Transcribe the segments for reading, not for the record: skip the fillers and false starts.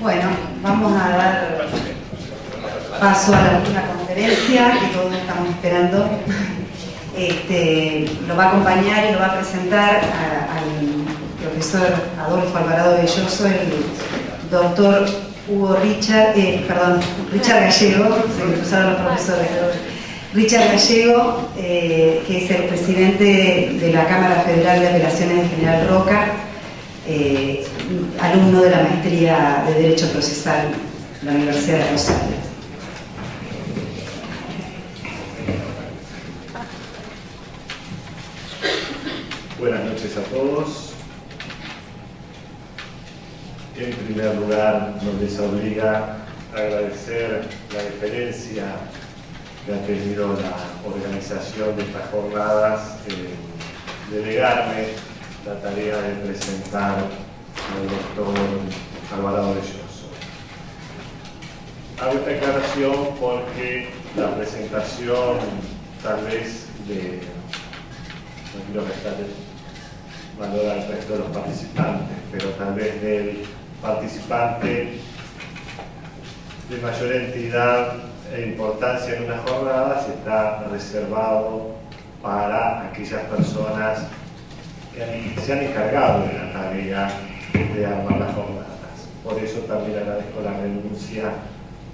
Bueno, vamos a dar paso a la última conferencia que todos estamos esperando. Lo va a acompañar y lo va a presentar al profesor Adolfo Alvarado Belloso, el doctor Richard Gallego, se me cruzaron los profesores, Richard Gallego, que es el presidente de la Cámara Federal de Apelaciones de General Roca, alumno de la maestría de Derecho Procesal de la Universidad de Rosario. Buenas noches a todos. En primer lugar, nos desobliga agradecer la deferencia que ha tenido la organización de estas jornadas, delegarme la tarea de presentar al doctor Alvarado Belloso. Hago esta aclaración porque la presentación, tal vez, no quiero restarle valor al resto de los participantes, pero tal vez del participante de mayor entidad e importancia en unas jornadas está reservado para aquellas personas que se han encargado de la tarea de armar las jornadas. Por eso también agradezco la renuncia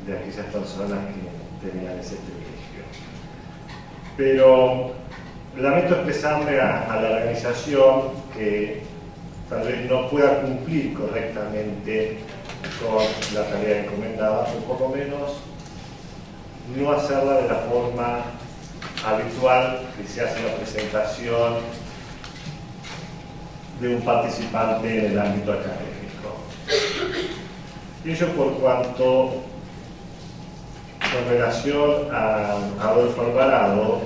de aquellas personas que tenían ese privilegio. Pero lamento expresarle a la organización que tal vez no pueda cumplir correctamente con la tarea encomendada, o por lo menos no hacerla de la forma habitual que se hace la presentación de un participante en el ámbito académico. Y ello por cuanto, con relación a Adolfo Alvarado,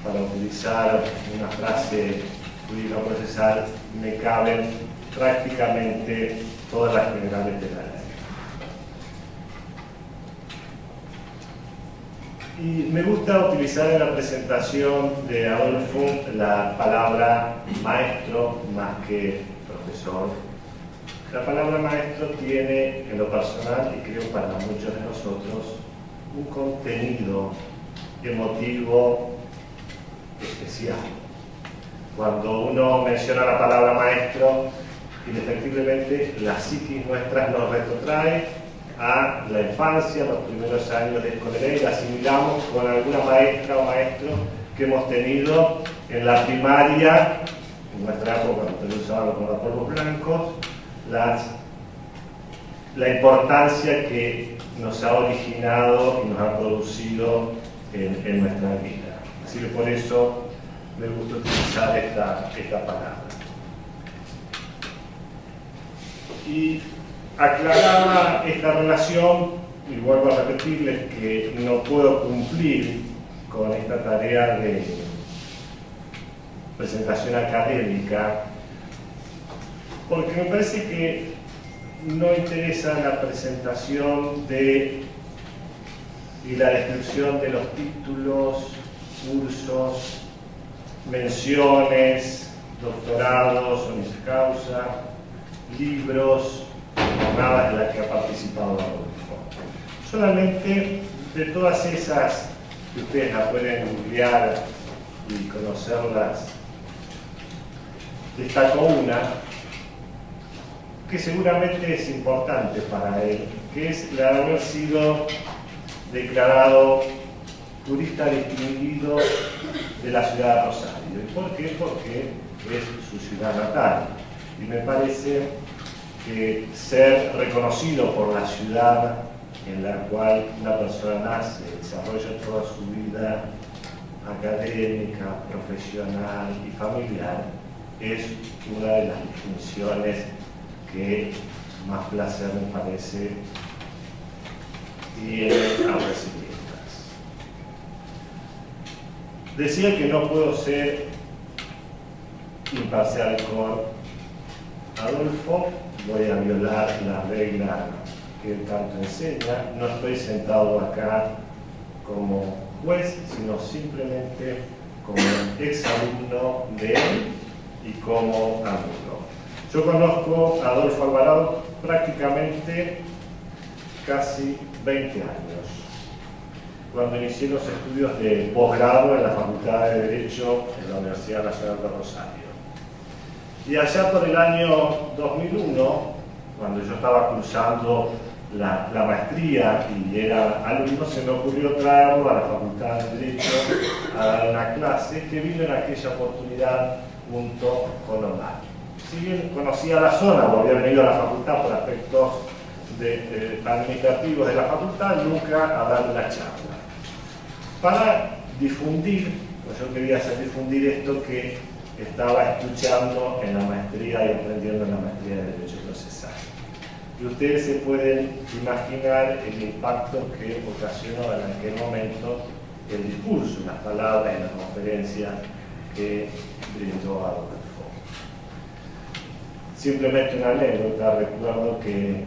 para utilizar una frase jurídica procesal, me caben prácticamente todas las generales de la ley. Y me gusta utilizar en la presentación de Adolfo la palabra maestro más que profesor. La palabra maestro tiene, en lo personal, y creo para muchos de nosotros, un contenido emotivo especial. Cuando uno menciona la palabra maestro, indefectiblemente la psiquis nuestra nos retrotrae a la infancia, los primeros años de escolaridad, y la asimilamos con alguna maestra o maestro que hemos tenido en la primaria, en nuestra época cuando usábamos con los polvos blancos, la importancia que nos ha originado y nos ha producido en nuestra vida. Así que por eso me gusta utilizar esta palabra. Y aclarada esta relación, y vuelvo a repetirles que no puedo cumplir con esta tarea de presentación académica, porque me parece que no interesa la presentación y la descripción de los títulos, cursos, menciones, doctorados, honoris causa, libros, jornadas en las que ha participado Adolfo. Solamente de todas esas que ustedes la pueden googlear y conocerlas, destaco una que seguramente es importante para él, que es la de haber sido declarado turista distinguido de la ciudad de Rosario. ¿Y por qué? Porque es su ciudad natal. Y me parece que ser reconocido por la ciudad en la cual una persona nace, desarrolla toda su vida académica, profesional y familiar, es una de las distinciones que más placer me parece tiene a recibirlas. Decía que no puedo ser imparcial con Adolfo, voy a violar la regla que él tanto enseña. No estoy sentado acá como juez, sino simplemente como exalumno de él y como alumno. Yo conozco a Adolfo Alvarado prácticamente casi 20 años, cuando inicié los estudios de posgrado en la Facultad de Derecho en la Universidad Nacional de Rosario. Y allá por el año 2001, cuando yo estaba cursando la maestría y era alumno, se me ocurrió traerlo a la Facultad de Derecho a dar una clase que vino en aquella oportunidad junto con Omar. Si bien conocía la zona o había venido a la facultad por aspectos administrativos de la facultad, nunca a dar una charla. Para difundir, pues yo quería hacer difundir esto que estaba escuchando en la maestría y aprendiendo en la maestría de Derecho Procesal. Y ustedes se pueden imaginar el impacto que ocasionó en aquel momento el discurso, las palabras en la conferencia que brindó Adolfo. Simplemente una anécdota, recuerdo que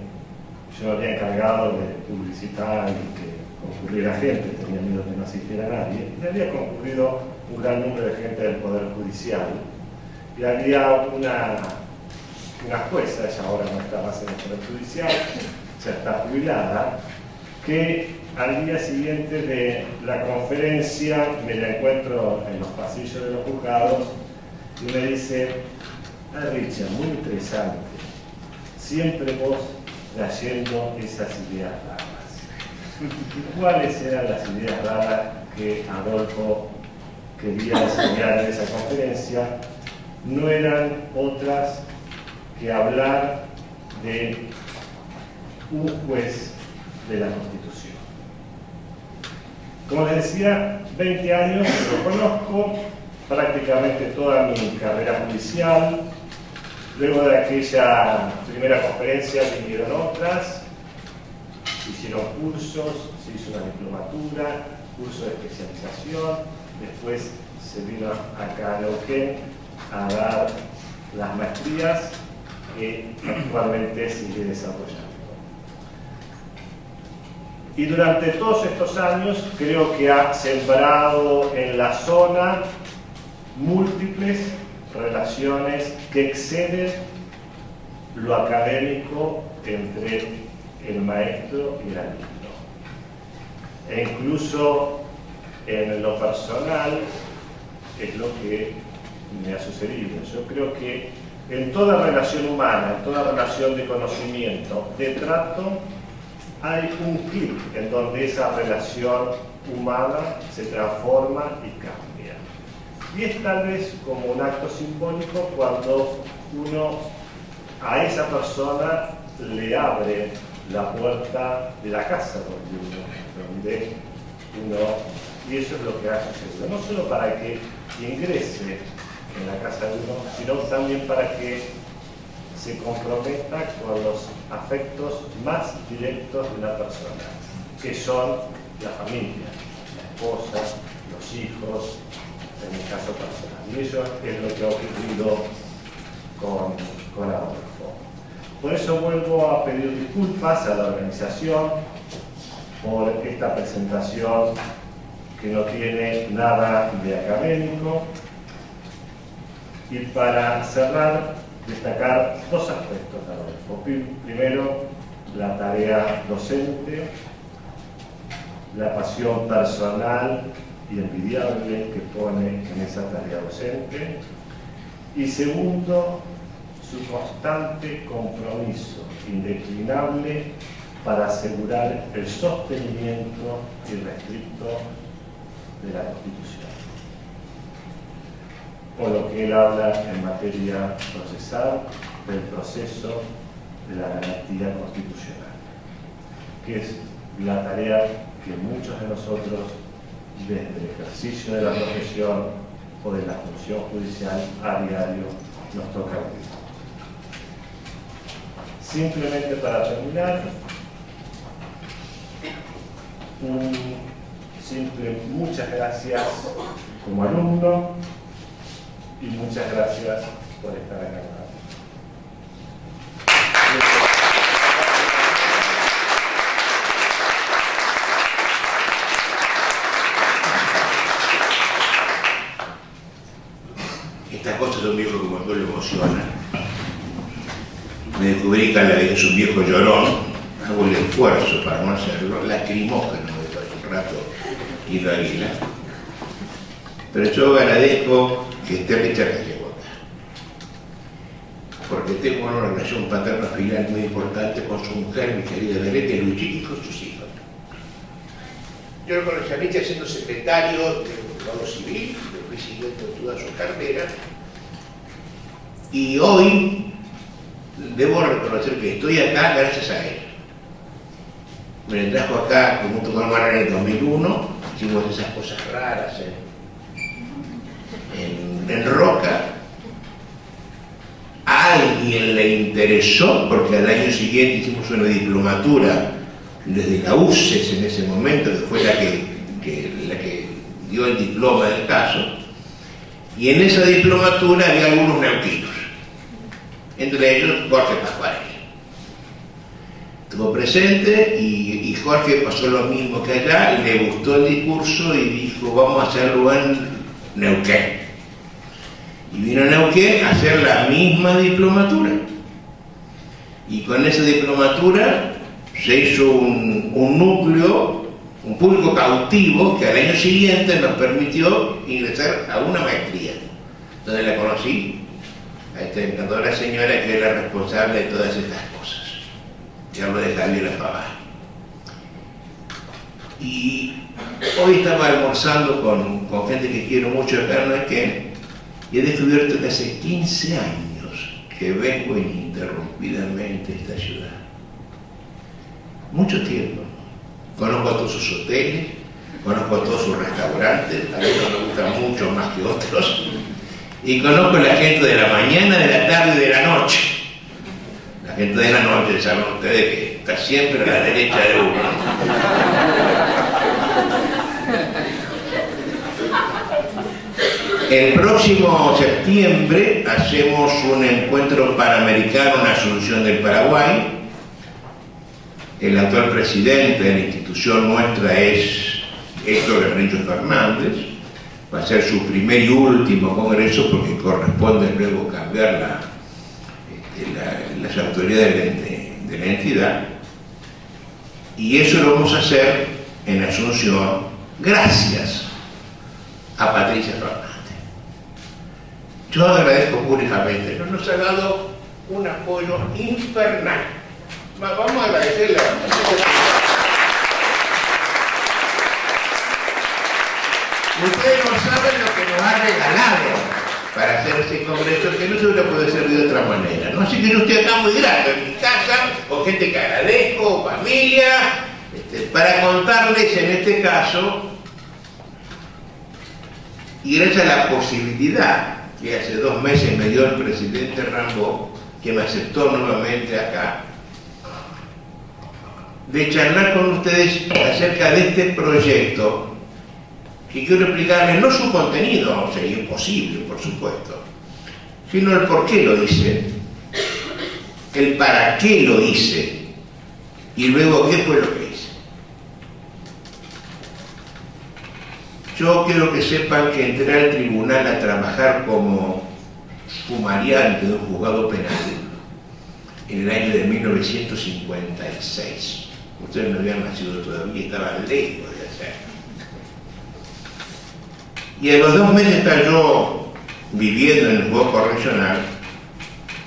yo me había encargado de publicitar y que concurriera gente, tenía miedo que no asistiera nadie, y había concurrido un gran número de gente del Poder Judicial, y había una jueza, ella ahora no está más en el Poder Judicial, ya está jubilada, que al día siguiente de la conferencia me la encuentro en los pasillos de los juzgados y me dice: Richard, muy interesante, siempre vos trayendo esas ideas raras. ¿Y cuáles eran las ideas raras que Adolfo quería enseñar en esa conferencia? No eran otras que hablar de un juez de la Constitución. Como les decía, 20 años lo conozco, prácticamente toda mi carrera judicial. Luego de aquella primera conferencia vinieron otras, se hicieron cursos, se hizo una diplomatura, curso de especialización, después se vino acá a Neuquén a dar las maestrías que actualmente sigue desarrollando. Y durante todos estos años creo que ha sembrado en la zona múltiples relaciones que exceden lo académico entre el maestro y el alumno. E incluso en lo personal es lo que me ha sucedido. Yo creo que en toda relación humana, en toda relación de conocimiento, de trato, hay un clic en donde esa relación humana se transforma y cambia. Y es tal vez como un acto simbólico cuando uno a esa persona le abre la puerta de la casa donde uno, y eso es lo que ha sucedido, no solo para que ingrese en la casa de uno, sino también para que se comprometa con los afectos más directos de una persona, que son la familia, la esposa, los hijos, en mi caso personal. Y eso es lo que ha ocurrido con Adolfo. Por eso vuelvo a pedir disculpas a la organización por esta presentación que no tiene nada de académico. Y para cerrar, destacar dos aspectos de Adolfo. Primero, la tarea docente, la pasión personal y envidiable que pone en esa tarea docente. Y segundo, su constante compromiso indeclinable para asegurar el sostenimiento irrestricto de la Constitución, por lo que él habla en materia procesal del proceso de la garantía constitucional, que es la tarea que muchos de nosotros, desde el ejercicio de la profesión o de la función judicial a diario, nos toca vivir. Simplemente para terminar, un simple muchas gracias como alumno y muchas gracias por estar acá. Estas cosas de un viejo como yo lo emocionan. Me descubrí que es un viejo llorón, hago el esfuerzo para no hacerlo, lacrimógeno de todo un rato Guido Águila. Pero yo agradezco que esté Richard Gallego acá, porque tengo una relación paterno-filial muy importante con su mujer, mi querida Belete Luchi, y con sus hijos. Yo lo conocí a Richard siendo secretario del juzgado civil, lo fui siguiendo toda su carrera, y hoy debo reconocer que estoy acá gracias a él. Me trajo acá junto con Mara en el 2001, hicimos esas cosas raras en Roca. A alguien le interesó, porque al año siguiente hicimos una diplomatura desde la UCES en ese momento, que fue la que dio el diploma del caso, y en esa diplomatura había algunos neuquinos, entre ellos Jorge Pascual. Estuvo presente y Jorge pasó lo mismo que allá, le gustó el discurso y dijo, vamos a hacerlo en Neuquén. Y vino a Neuquén a hacer la misma diplomatura. Y con esa diplomatura se hizo un núcleo, un público cautivo que al año siguiente nos permitió ingresar a una maestría, donde la conocí a esta encantadora señora que es la responsable de todas estas cosas. Ya hablo de Javier Pavá. Y hoy estaba almorzando con gente que quiero mucho acá en Neuquén y he descubierto que hace 15 años que vengo ininterrumpidamente a esta ciudad. Mucho tiempo. Conozco a todos sus hoteles, conozco a todos sus restaurantes, a algunos me gustan mucho más que otros, y conozco a la gente de la mañana, de la tarde y de la noche. La gente de la noche, saben ustedes que está siempre a la derecha de uno. El próximo septiembre hacemos un encuentro panamericano en Asunción del Paraguay. El actual presidente de la institución nuestra es Héctor Garrillo Fernández. Va a ser su primer y último congreso porque corresponde luego cambiar las autoridades de la entidad. Y eso lo vamos a hacer en Asunción gracias a Patricia Fernández. Yo agradezco públicamente, nos ha dado un apoyo infernal. Vamos a agradecerle a ustedes no saben lo que nos ha regalado para hacer este congreso, que no se hubiera podido hacer de otra manera, ¿no? Así que yo estoy acá muy grato en mi casa, con gente que agradezco, familia, para contarles en este caso, y gracias a la posibilidad que hace 2 meses me dio el presidente Rambó, que me aceptó nuevamente acá, de charlar con ustedes acerca de este proyecto, que quiero explicarles no su contenido, sería imposible, por supuesto, sino el por qué lo hice, el para qué lo hice, y luego qué fue lo que hice. Yo quiero que sepan que entré al tribunal a trabajar como sumariante de un juzgado penal en el año de 1956. Ustedes no habían nacido todavía, estaban lejos de hacerlo. Y a los 2 meses estaba yo viviendo en el juzgado correccional,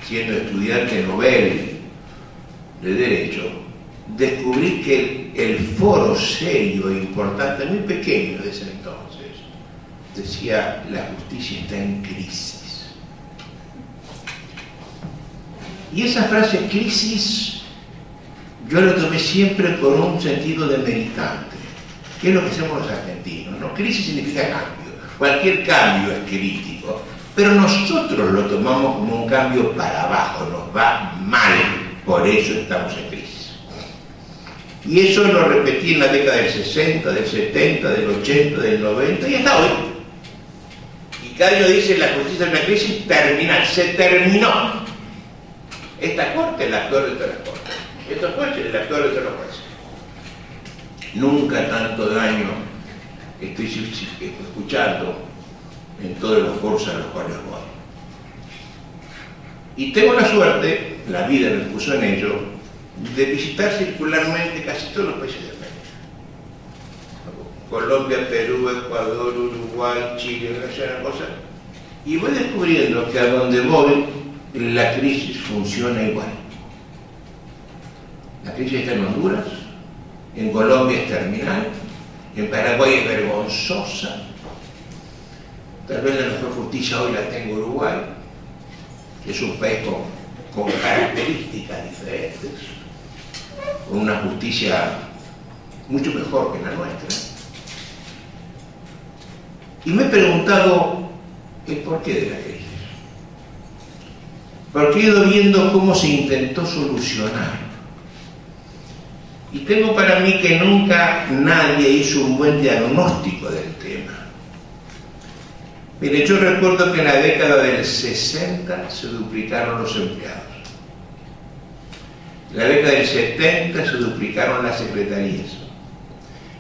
siendo estudiante novel de Derecho, descubrí que el foro serio e importante, muy pequeño de ese entonces, decía: la justicia está en crisis. Y esa frase crisis yo la tomé siempre con un sentido de meritante, que es lo que hacemos los argentinos, ¿no? Crisis significa cambio, cualquier cambio es crítico, pero nosotros lo tomamos como un cambio para abajo, nos va mal, por eso estamos en crisis. Y eso lo repetí en la década del 60, del 70, del 80, del 90 y hasta hoy. Y cada año dice: la justicia es una crisis terminal, se terminó. Esta corte es la actual de todas las cortes, estos jueces es la actual de todos los jueces. Nunca tanto daño estoy escuchando en todos los foros a los cuales voy. Y tengo la suerte, la vida me puso en ello, de visitar circularmente casi todos los países de América. Colombia, Perú, Ecuador, Uruguay, Chile, una cosa. Y voy descubriendo que a donde voy, la crisis funciona igual. La crisis está en Honduras, en Colombia es terminal, en Paraguay es vergonzosa. Tal vez la mejor justicia hoy la tenga Uruguay, que es un país con características diferentes, con una justicia mucho mejor que la nuestra. Y me he preguntado el porqué de la crisis. Porque he ido viendo cómo se intentó solucionar. Y tengo para mí que nunca nadie hizo un buen diagnóstico del tema. Mire, yo recuerdo que en la década del 60 se duplicaron los empleados. En la década del 70 se duplicaron las secretarías.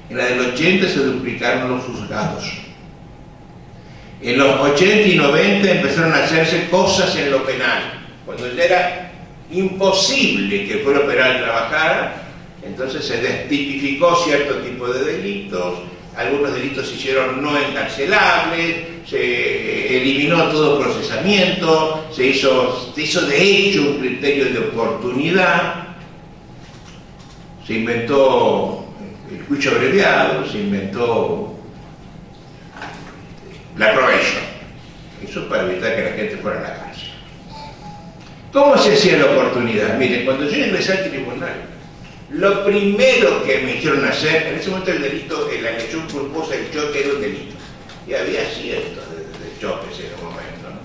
En la del 80 se duplicaron los juzgados. En los 80 y 90 empezaron a hacerse cosas en lo penal. Cuando ya era imposible que fuera penal trabajara, entonces se destipificó cierto tipo de delitos, algunos delitos se hicieron no encarcelables, se eliminó todo procesamiento, se hizo de hecho un criterio de oportunidad, se inventó el juicio abreviado, se inventó la probation. Eso para evitar que la gente fuera a la cárcel. ¿Cómo se hacía la oportunidad? Miren, cuando yo ingresé al tribunal, lo primero que me hicieron hacer, en ese momento el delito, la agresión culposa del choque era un delito. Y había cientos de choques en ese momento, ¿no?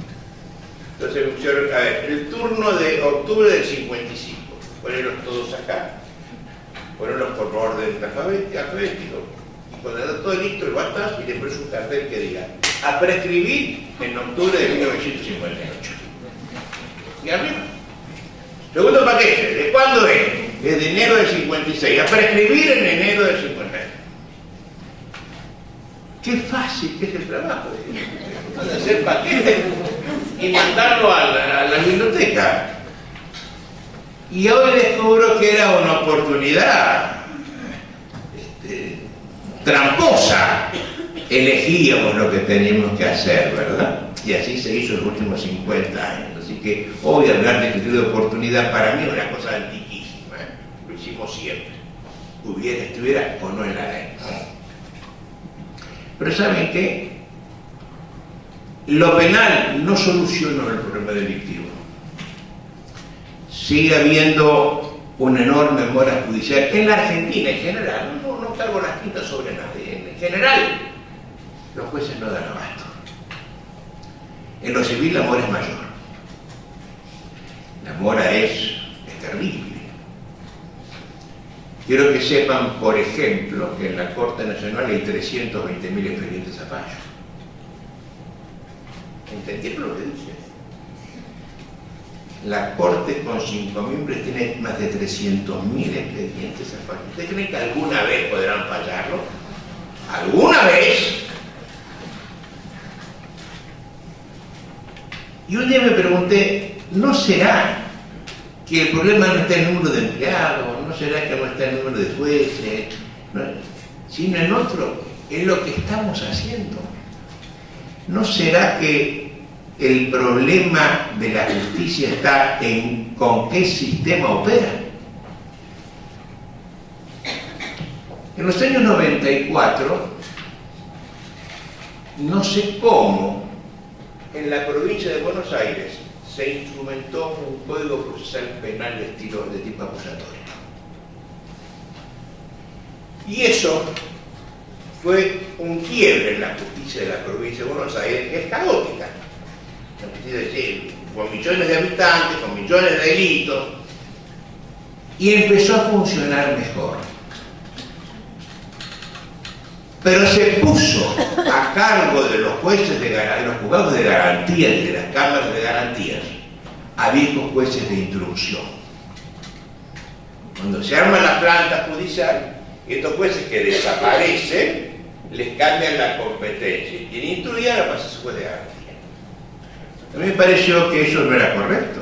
Entonces me hicieron, a ver, el turno de octubre del 55, ponerlos todos acá, ponerlos por orden alfabético, y cuando está todo listo, el batazo y después un cartel que diga, a prescribir en octubre de 1958. Y arriba. Segundo paquete, ¿de cuándo es? Es de enero del 56, a prescribir en enero del 59. Qué fácil que es el trabajo de hacer paquetes y mandarlo a la biblioteca. Y hoy descubro que era una oportunidad tramposa. Elegíamos lo que teníamos que hacer, ¿verdad? Y así se hizo en los últimos 50 años. Así que hoy hablar de criterio de oportunidad para mí es una cosa antiquísima, ¿eh? Lo hicimos siempre, estuviera o no en la ley. Pero ¿saben qué? Lo penal no solucionó el problema delictivo. Sigue habiendo una enorme mora judicial en la Argentina en general. No cargo las tintas sobre nadie. En general, los jueces no dan abasto. En lo civil la mora es mayor. La mora es terrible. Quiero que sepan, por ejemplo, que en la Corte Nacional hay 320.000 expedientes a fallo. ¿Entendieron lo que dice? La Corte con 5 miembros tiene más de 300.000 expedientes a fallo. ¿Ustedes creen que alguna vez podrán fallarlo? ¿Alguna vez? Y un día me pregunté, ¿no será que el problema no está en el número de empleados, no será que no está en el número de jueces, ¿no? Sino en otro, en lo que estamos haciendo? ¿No será que el problema de la justicia está en con qué sistema opera? En los años 94, no sé cómo, en la provincia de Buenos Aires se instrumentó un código procesal penal de tipo acusatorio. Y eso fue un quiebre en la justicia de la provincia de Buenos Aires, que es caótica. Con millones de habitantes, con millones de delitos. Y empezó a funcionar mejor. Pero se puso a cargo de los jueces de los juzgados de garantía y de las cámaras de garantías a viejos jueces de instrucción. Cuando se arma la planta judicial, estos jueces que desaparecen les cambian la competencia. Quien instruía ahora pasa a ser juez de garantía. A mí me pareció que eso no era correcto.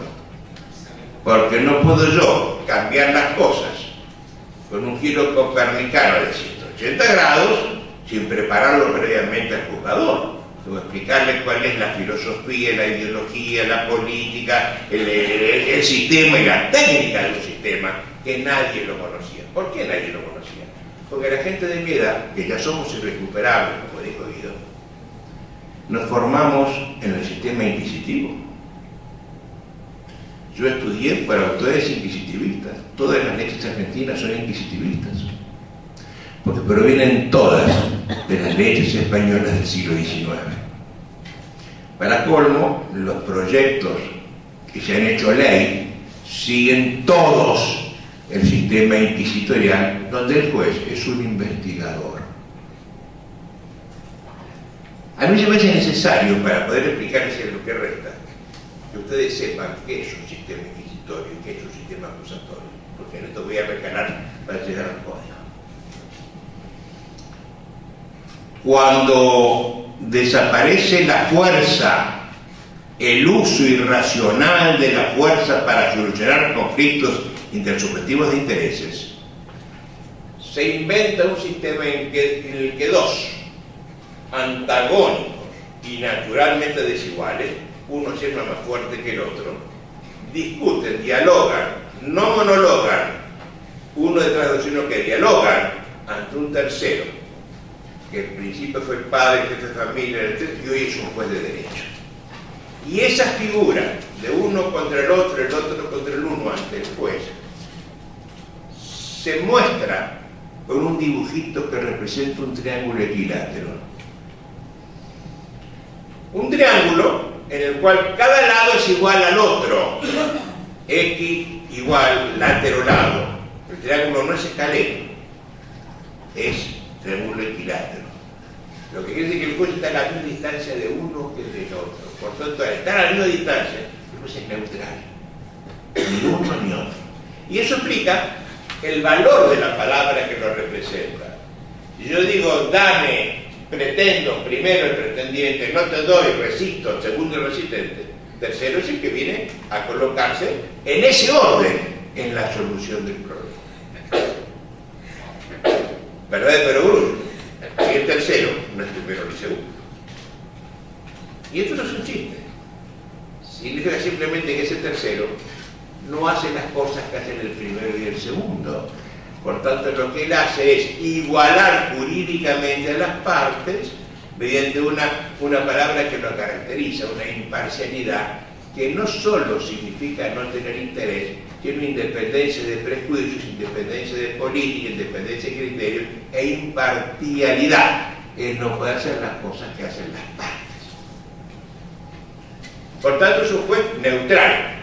porque no puedo yo cambiar las cosas con un giro copernicano de 180 grados sin prepararlo previamente al jugador. Tengo que explicarle cuál es la filosofía, la ideología, la política, el sistema y la técnica de un sistema que nadie lo conocía. ¿Por qué nadie lo conocía? Porque la gente de mi edad, que ya somos irrecuperables, como dijo Guido, nos formamos en el sistema inquisitivo. Yo estudié para autores inquisitivistas. Todas las leyes argentinas son inquisitivistas, porque provienen todas de las leyes españolas del siglo XIX. Para colmo, los proyectos que se han hecho ley siguen todos el sistema inquisitorial, donde el juez es un investigador. A mí se me hace necesario, para poder explicarles lo que resta, que ustedes sepan qué es un sistema inquisitorio y qué es un sistema acusatorio, porque en esto voy a recalar para llegar al código. Cuando desaparece la fuerza, el uso irracional de la fuerza para solucionar conflictos intersubjetivos de intereses, se inventa un sistema en el que dos antagónicos y naturalmente desiguales, uno siempre más fuerte que el otro, discuten, dialogan, no monologan, uno detrás de otro, sino que dialogan ante un tercero, que al principio fue el padre, el jefe de familia, y hoy es un juez de derecho. Y esa figura de uno contra el otro contra el uno ante el juez, se muestra con un dibujito que representa un triángulo equilátero. Un triángulo en el cual cada lado es igual al otro. X igual látero lado. El triángulo no es escaleno, es triángulo equilátero. Lo que quiere decir que el juez está a la misma distancia de uno que del otro. Por tanto, al estar a la misma distancia, el juez es neutral. Ni uno ni otro. Y eso explica el valor de la palabra que lo representa. Si yo digo, dame, pretendo, primero el pretendiente, no te doy, resisto, segundo el resistente, tercero es el que viene a colocarse en ese orden en la solución del problema. ¿Verdad de perogrullo? Si el tercero no es primero ni segundo. Y esto no es un chiste. Significa simplemente que ese tercero no hace las cosas que hacen el primero y el segundo. Por tanto, lo que él hace es igualar jurídicamente a las partes mediante una palabra que lo caracteriza, una imparcialidad, que no solo significa no tener interés, sino independencia de prejuicios, independencia de política, independencia de criterios e imparcialidad. Él no puede hacer las cosas que hacen las partes. Por tanto, es un juez neutral.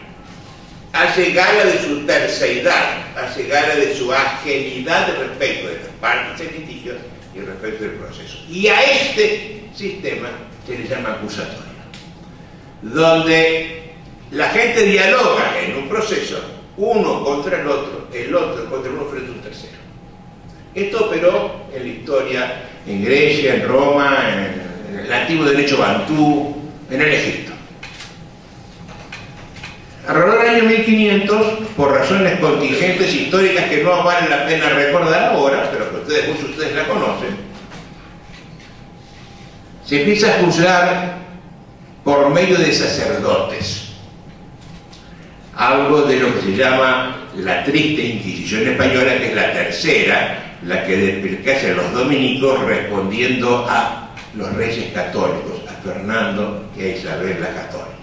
Hace gala de su terceidad, hace gala de su ajenidad respecto de las partes del litigio y respecto del proceso. Y a este sistema se le llama acusatorio, donde la gente dialoga en un proceso, uno contra el otro contra uno frente a un tercero. Esto operó en la historia, en Grecia, en Roma, en el antiguo derecho bantú, en el Egipto. Alrededor del año 1500, por razones contingentes históricas que no vale la pena recordar ahora, pero que muchos de ustedes la conocen, se empieza a juzgar por medio de sacerdotes. Algo de lo que se llama la triste Inquisición española, que es la tercera, la que hacen los dominicos respondiendo a los reyes católicos, a Fernando y a Isabel la Católica.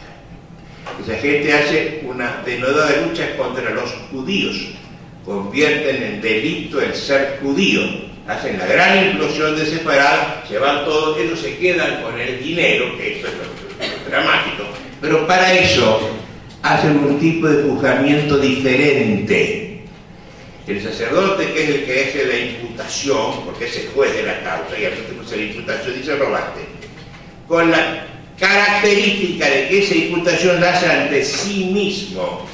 Esa gente hace una denodada lucha contra los judíos, convierten en delito el ser judío, hacen la gran implosión de separar, se van todos, ellos se quedan con el dinero, que eso es lo dramático, pero para eso hacen un tipo de juzgamiento diferente. El sacerdote, que es el que hace la imputación, porque es el juez de la causa, y a veces hace la imputación, dice robaste, con la característica de que esa imputación la hace ante sí mismo,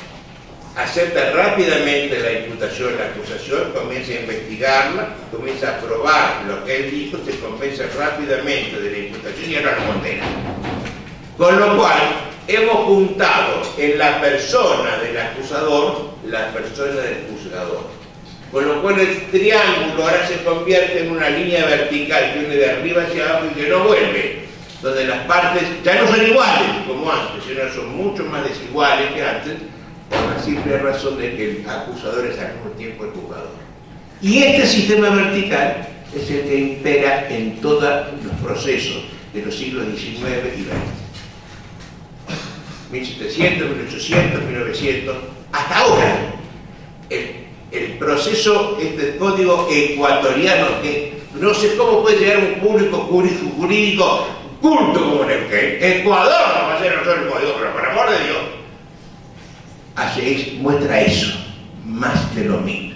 acepta rápidamente la imputación, la acusación, comienza a investigarla, comienza a probar lo que él dijo, se convence rápidamente de la imputación y ahora lo condena. Con lo cual, hemos juntado en la persona del acusador la persona del juzgador. Con lo cual el triángulo ahora se convierte en una línea vertical que viene de arriba hacia abajo y que no vuelve, donde las partes ya no son iguales como antes, sino son mucho más desiguales que antes, por la simple razón de que el acusador es al mismo tiempo el juzgador. Y este sistema vertical es el que impera en todos los procesos de los siglos XIX y XX. 1700, 1800, 1900, hasta ahora. El proceso, este código ecuatoriano, que no sé cómo puede llegar a un público jurídico culto como Neuquén. Ecuador no va a ser nosotros el código, pero por amor de Dios, muestra eso, más de lo mismo.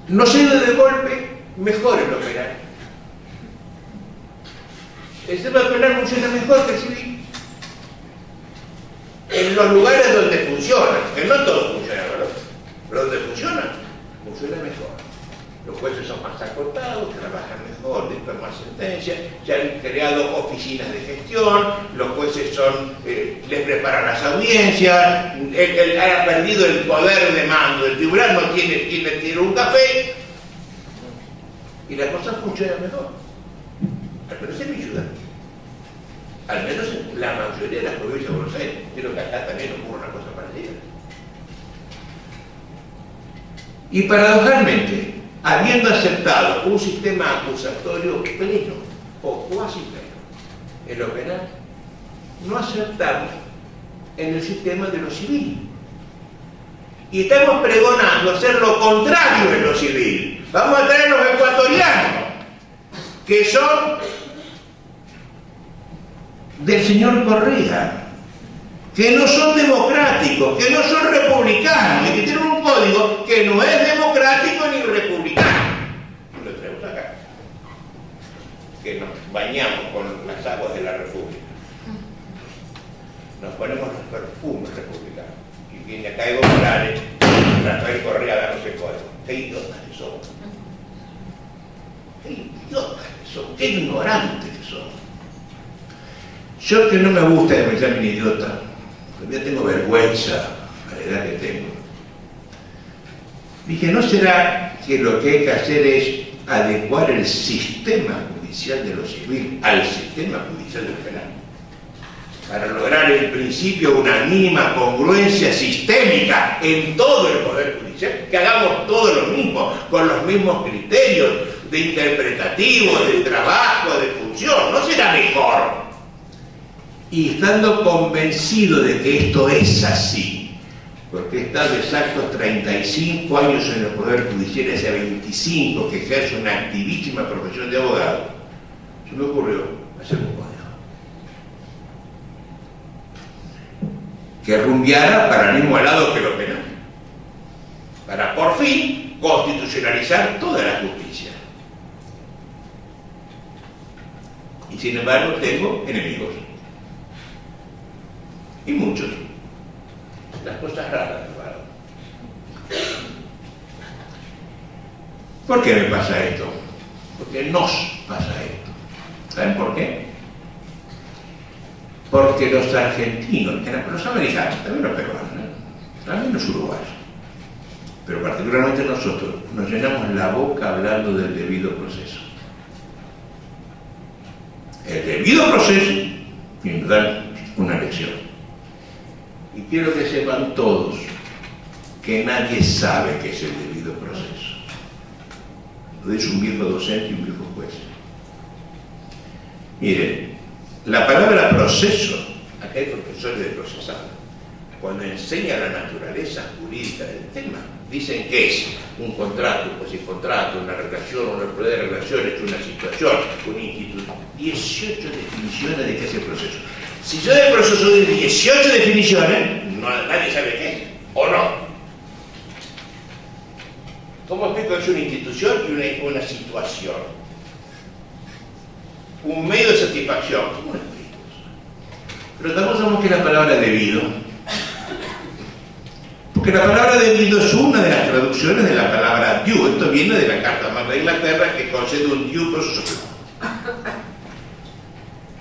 No se de golpe, mejor en lo penal. El sistema penal funciona mejor que el civil. En los lugares donde funciona, que no todo funciona, ¿verdad? Pero donde funciona mejor. Los jueces son más acotados, trabajan mejor, dictan más sentencias, se han creado oficinas de gestión, los jueces les preparan las audiencias, ha perdido el poder de mando, el tribunal no tiene quien le tire un café, y la cosa funciona mejor. Al menos en mi ciudad. Al menos en la mayoría de las provincias de Buenos Aires. Creo que acá también ocurre una cosa parecida. Y paradojalmente, habiendo aceptado un sistema acusatorio pleno o cuasi pleno en lo penal, no aceptamos en el sistema de lo civil. Y estamos pregonando hacer lo contrario en lo civil. Vamos a traer los ecuatorianos, que son del señor Correa, que no son democráticos, que no son republicanos, y que tienen un código que no es democrático ni republicano. Lo traemos acá, que nos bañamos con las aguas de la República, nos ponemos los perfumes republicanos, y viene acá Evo Morales, Rafael Correa a darnos el código. ¡Qué idiotas que somos! ¡Qué idiotas que somos! ¡Qué ignorantes que somos! Yo, que no me gusta que me llamen idiota, porque ya tengo vergüenza a la edad que tengo, dije, ¿no será que lo que hay que hacer es adecuar el sistema judicial de lo civil al sistema judicial de lo penal? Para lograr en principio una mínima congruencia sistémica en todo el Poder Judicial, que hagamos todo lo mismo, con los mismos criterios de interpretativo, de trabajo, de función. ¿No será mejor? Y estando convencido de que esto es así, porque he estado exactos 35 años en el Poder Judicial, hace 25 que ejerzo una activísima profesión de abogado, se me ocurrió hacer un código que rumbeara para el mismo lado que lo penal, para por fin constitucionalizar toda la justicia. Y sin embargo tengo enemigos. Y muchos. Las cosas raras, hermano. ¿Por qué me pasa esto? Porque nos pasa esto. ¿Saben por qué? Porque los argentinos, los americanos, también los peruanos, también los uruguayos, pero particularmente nosotros, nos llenamos la boca hablando del debido proceso. El debido proceso, y nos dan una lección. Y quiero que sepan todos que nadie sabe qué es el debido proceso. Lo dice un viejo docente y un viejo juez. Miren, la palabra proceso, acá hay profesores de procesado, cuando enseñan la naturaleza jurídica del tema, dicen que es un contrato, un cuasicontrato, una relación, una prueba de relaciones, una situación, un instituto. 18 definiciones de qué es el proceso. Si yo del proceso doy 18 definiciones, nadie sabe qué es, ¿o no? ¿Cómo explico que es una institución y una situación? Un medio de satisfacción. ¿Cómo lo explico? Pero tampoco sabemos que es la palabra debido. Porque la palabra debido es una de las traducciones de la palabra due. Esto viene de la Carta Magna de Inglaterra, que concede un due process.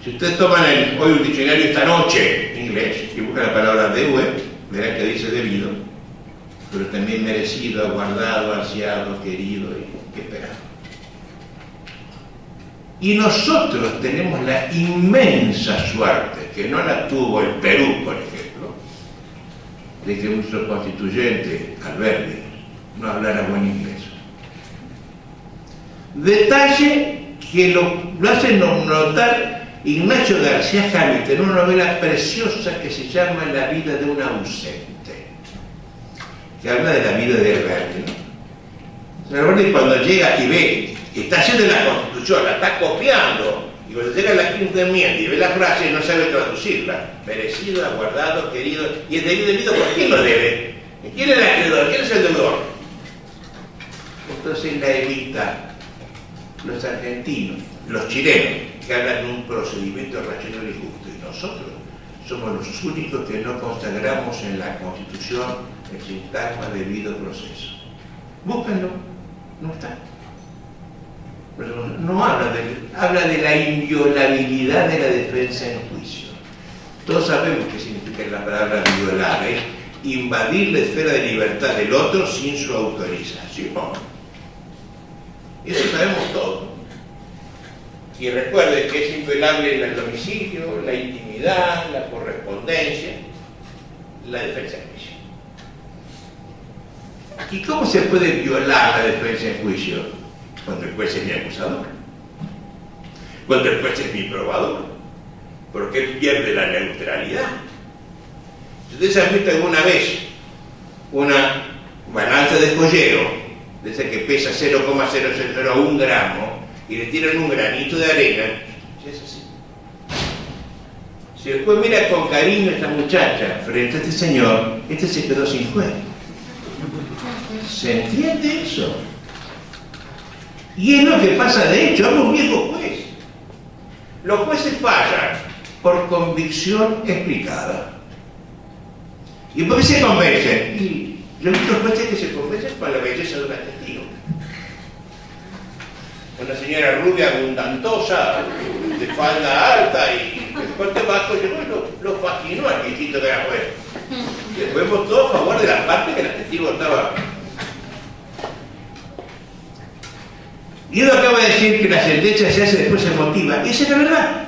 Si ustedes toman hoy un diccionario esta noche, inglés, y buscan la palabra due, verán que dice debido, pero también merecido, aguardado, ansiado, querido y esperado. Y nosotros tenemos la inmensa suerte, que no la tuvo el Perú, por ejemplo, de que nuestro constituyente, Alberti, no hablara buen inglés. Detalle que lo hace notar Ignacio García Hamilton en una novela preciosa que se llama La vida de un ausente, que habla de la vida de Alberti, ¿no? Alberti, cuando llega y ve que está haciendo la Constitución, la está copiando, y cuando llega a la quinta enmienda y ve la frase y no sabe traducirla, merecido, aguardado, querido, y el debido, ¿por quién lo debe? ¿Quién es el acreedor? ¿Quién es el deudor? Entonces la evita los argentinos, los chilenos, que hablan de un procedimiento racional y justo, y nosotros somos los únicos que no consagramos en la Constitución el sintagma debido proceso. Búsquenlo, no está. Pero no habla de la inviolabilidad de la defensa en juicio. Todos sabemos qué significa la palabra violar, es invadir la esfera de libertad del otro sin su autorización. Eso sabemos todo. Y recuerden que es inviolable el domicilio, la intimidad, la correspondencia, la defensa en juicio. ¿Y cómo se puede violar la defensa en juicio? Cuando el juez es mi acusador, cuando el juez es mi probador, porque él pierde la neutralidad. ¿Ustedes han visto alguna vez una balanza de joyero, de esa que pesa 0,001 gramo, y le tiran un granito de arena? Es así. Si el juez mira con cariño a esta muchacha frente a este señor, este se quedó sin juez. ¿Se entiende eso? Y es lo que pasa, de hecho, a un viejo juez. Los jueces fallan por convicción explicada. ¿Y por qué se convencen? Y yo he visto jueces que se convencen con la belleza de un testigo. Una señora rubia abundantosa, de falda alta y de corte bajo, yo lo fascinó al viejito que era juez. Después votó a favor de la parte que el testigo estaba. Y uno acaba de decir que la sentencia se hace después emotiva. Y esa es la verdad.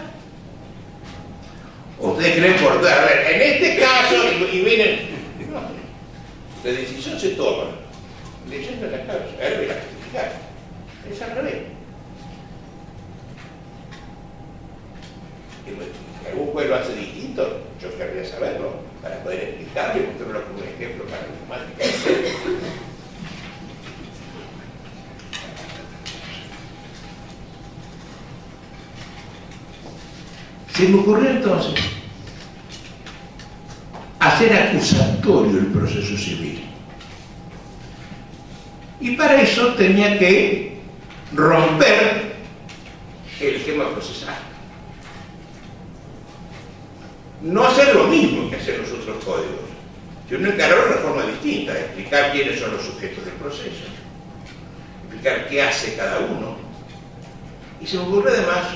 Ustedes creen por dar. A ver, en este caso, y miren, no, la decisión se toma leyendo la causa, la justificar. Es al revés. Si algún juez lo hace distinto, yo querría saberlo para poder explicarlo y mostrarlo como un ejemplo paradigmático. Se me ocurrió entonces hacer acusatorio el proceso civil. Y para eso tenía que romper el esquema procesal. No hacer lo mismo que hacer los otros códigos, sino encarar una forma distinta, explicar quiénes son los sujetos del proceso, explicar qué hace cada uno. Y se me ocurrió además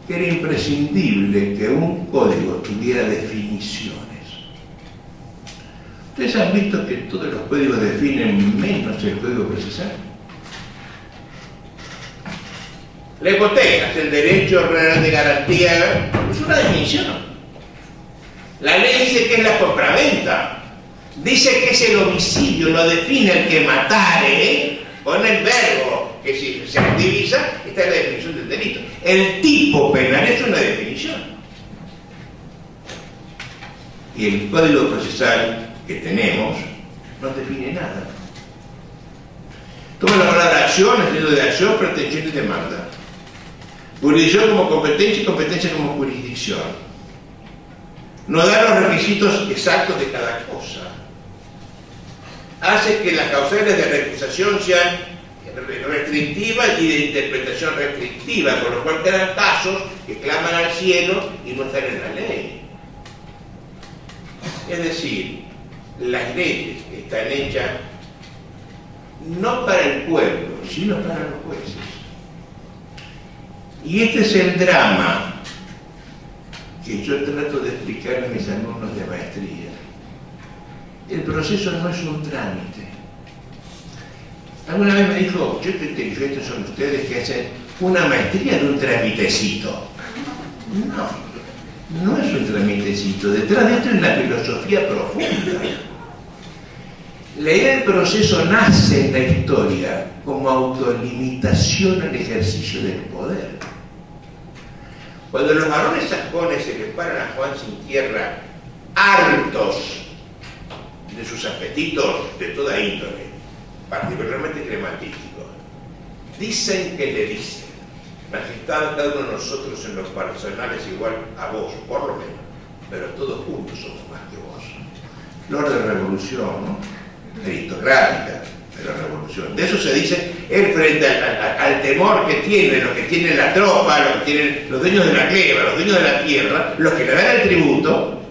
que era imprescindible que un código tuviera definiciones. ¿Ustedes han visto que todos los códigos definen menos el código procesal? La hipoteca, el derecho real de garantía, es una definición. La ley dice que es la compraventa, dice que es el homicidio, lo define el que matare, pone el verbo que si se activiza, esta es la definición del delito. El tipo penal es una definición. Y el código procesal que tenemos no define nada. Toma la palabra acción, sentido de acción, pretensión y demanda. Jurisdicción como competencia y competencia como jurisdicción. No da los requisitos exactos de cada cosa. Hace que las causales de recusación sean restrictivas y de interpretación restrictiva, por lo cual quedan casos que claman al cielo y no están en la ley. Es decir, las leyes están hechas no para el pueblo, sino para los jueces. Y este es el drama que yo trato de explicarle a mis alumnos de maestría. El proceso no es un trámite. Alguna vez me dijo, yo estoy inteligente, son ustedes que hacen una maestría de un tramitecito. No es un tramitecito. Detrás de esto es una filosofía profunda. La idea del proceso nace en la historia como autolimitación al ejercicio del poder. Cuando los varones sajones se le paran a Juan sin tierra, hartos de sus apetitos de toda índole, particularmente crematísticos, dicen que le dicen: Majestad, cada uno de nosotros en lo personal es igual a vos, por lo menos, pero todos juntos somos más que vos. Flor de revolución, ¿no? Aristocrática de la revolución. De eso se dice él frente al temor que tiene, los que tienen la tropa, los que tienen los dueños de la gleba, los dueños de la tierra, los que le dan el tributo.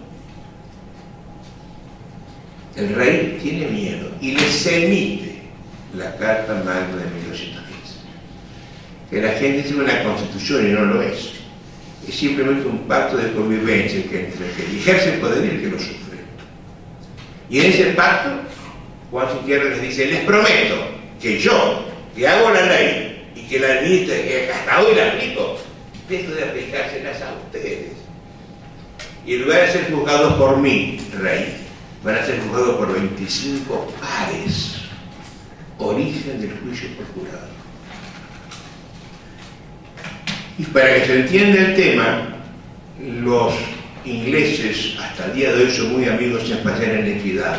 El rey tiene miedo y les emite la Carta Magna de 1815. Que la gente dice una constitución y no lo es. Es simplemente un pacto de convivencia entre el que ejerce el poder y el que lo sufre. Y en ese pacto, Juan sin tierra les dice: les prometo que yo, que hago la ley y que la administro, que hasta hoy la aplico, dejo de aplicárselas a ustedes. Y en lugar de ser juzgados por mí, rey, van a ser juzgados por 25 pares, origen del juicio por jurado. Y para que se entienda el tema, los ingleses hasta el día de hoy son muy amigos en fallar en equidad.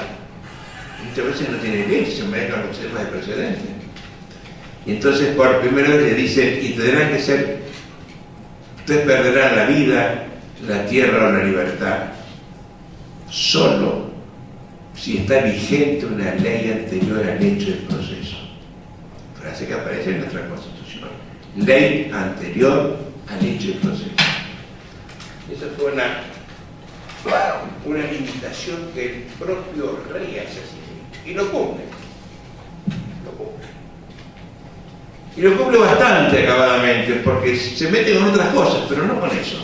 Muchas veces no tienen ley, se manejan los temas de precedente. Y entonces por primera vez le dicen: y tendrán que ser, ustedes perderán la vida, la tierra o la libertad, solo si está vigente una ley anterior al hecho del proceso. Frase que aparece en nuestra Constitución. Ley anterior al hecho del proceso. Esa fue una limitación que el propio rey hace así. Y lo cumple. Y lo cumple bastante acabadamente, porque se mete con otras cosas, pero no con eso.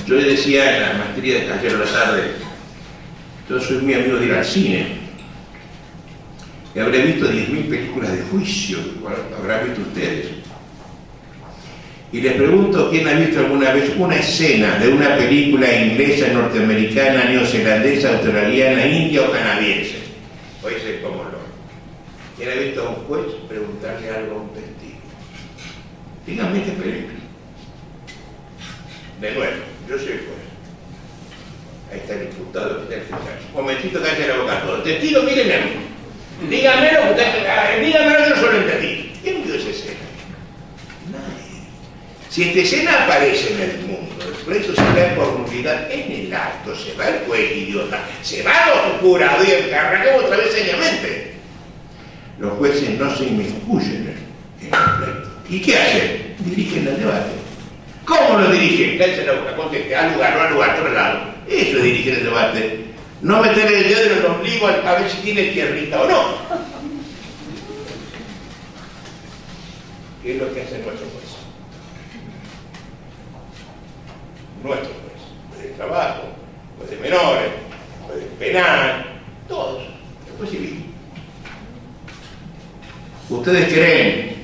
Yo le decía en la maestría de ayer a la tarde, yo soy muy amigo de ir al cine. Y habré visto 10.000 películas de juicio, igual habrán visto ustedes. Y les pregunto: ¿quién ha visto alguna vez una escena de una película inglesa, norteamericana, neozelandesa, australiana, india o canadiense? Oíse como lo. ¿Quién ha visto a un juez preguntarle algo a un testigo? Díganme qué película. De nuevo, yo soy el juez. Ahí está el imputado, ahí está el fiscal. Un momentito, calle la boca todo. Testigo, mírenme a mí. Díganme lo que yo solo entendí. ¿Quién vio esa escena? Nadie. Si esta escena aparece en el mundo, el preso se cae por nulidad en el acto, se va el juez idiota, se va a su jurado y arrancamos otra vez seriamente. Los jueces no se inmiscuyen en el pleito. ¿Y qué hacen? Dirigen el debate. ¿Cómo lo dirigen? Cállese la boca, conteste, al lugar, no al lugar, por el lado. Eso es dirigir el debate. No meterle el dedo en el ombligo a ver si tiene tierrita o no. ¿Qué es lo que hace nuestro juez? Nuestro juez. Juez de trabajo, juez de menores, juez de penal, todos. El juez civil. ¿Ustedes creen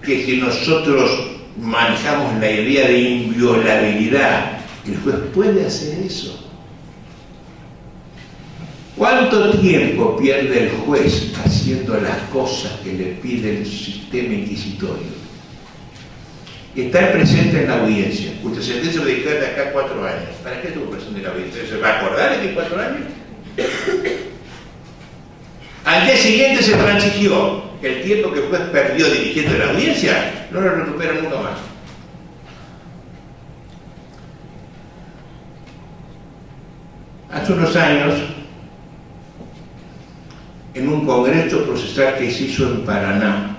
que si nosotros manejamos la idea de inviolabilidad, el juez puede hacer eso? ¿Cuánto tiempo pierde el juez haciendo las cosas que le pide el sistema inquisitorio? Estar presente en la audiencia. Usted sentencia de dictar de acá 4 años. ¿Para qué estuvo presente en la audiencia? ¿Se va a acordar de 4 años? Al día siguiente se transigió. El tiempo que el juez perdió dirigiendo la audiencia no lo recupera nunca más. Hace unos años, en un congreso procesal que se hizo en Paraná,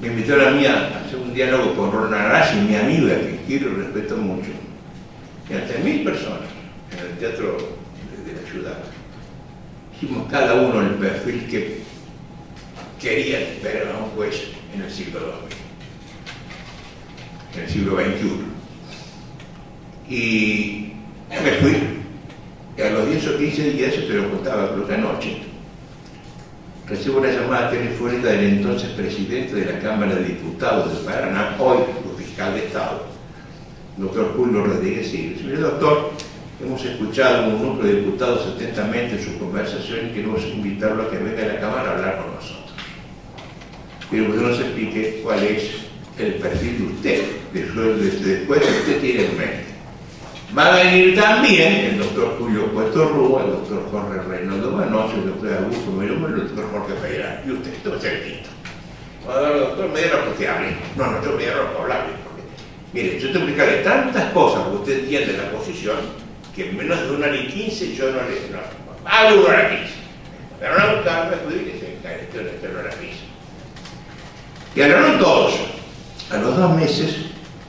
me invitaron a mí a hacer un diálogo con Rona Arashi, mi amiga, que quiero y respeto mucho. Y ante 1.000 personas en el teatro de la ciudad. Hicimos cada uno el perfil que quería esperar a un juez en el siglo XX. en el siglo XXI. Y me fui. Y a los 10 o 15 días, yo te lo contaba creo que anoche, recibo una llamada telefónica del entonces presidente de la Cámara de Diputados de Paraná, hoy fiscal de Estado, doctor Julio Rodríguez Sigles. Señor doctor, hemos escuchado un número de diputados atentamente su conversación y queremos invitarlo a que venga a la Cámara a hablar con nosotros. Quiero que usted nos explique cuál es el perfil de usted, después que usted tiene en mente. Va a venir también el doctor Julio Puesto Rúa, el doctor Jorge Reinaldo Manocho, el doctor Augusto Merumo y el doctor Jorge Peirán. Y usted, esto va a ser quinto. Va a dar al doctor media hora que hable. No, yo media hora para hablarle. Mire, yo tengo que explicarle tantas cosas que usted entiende la posición, que en menos de 1 hora y 15 yo no le... hable 1 hora y 15. Pero no buscarme, fui y se encareció de 1 hora y 15. Y hablaron todos. A los 2 meses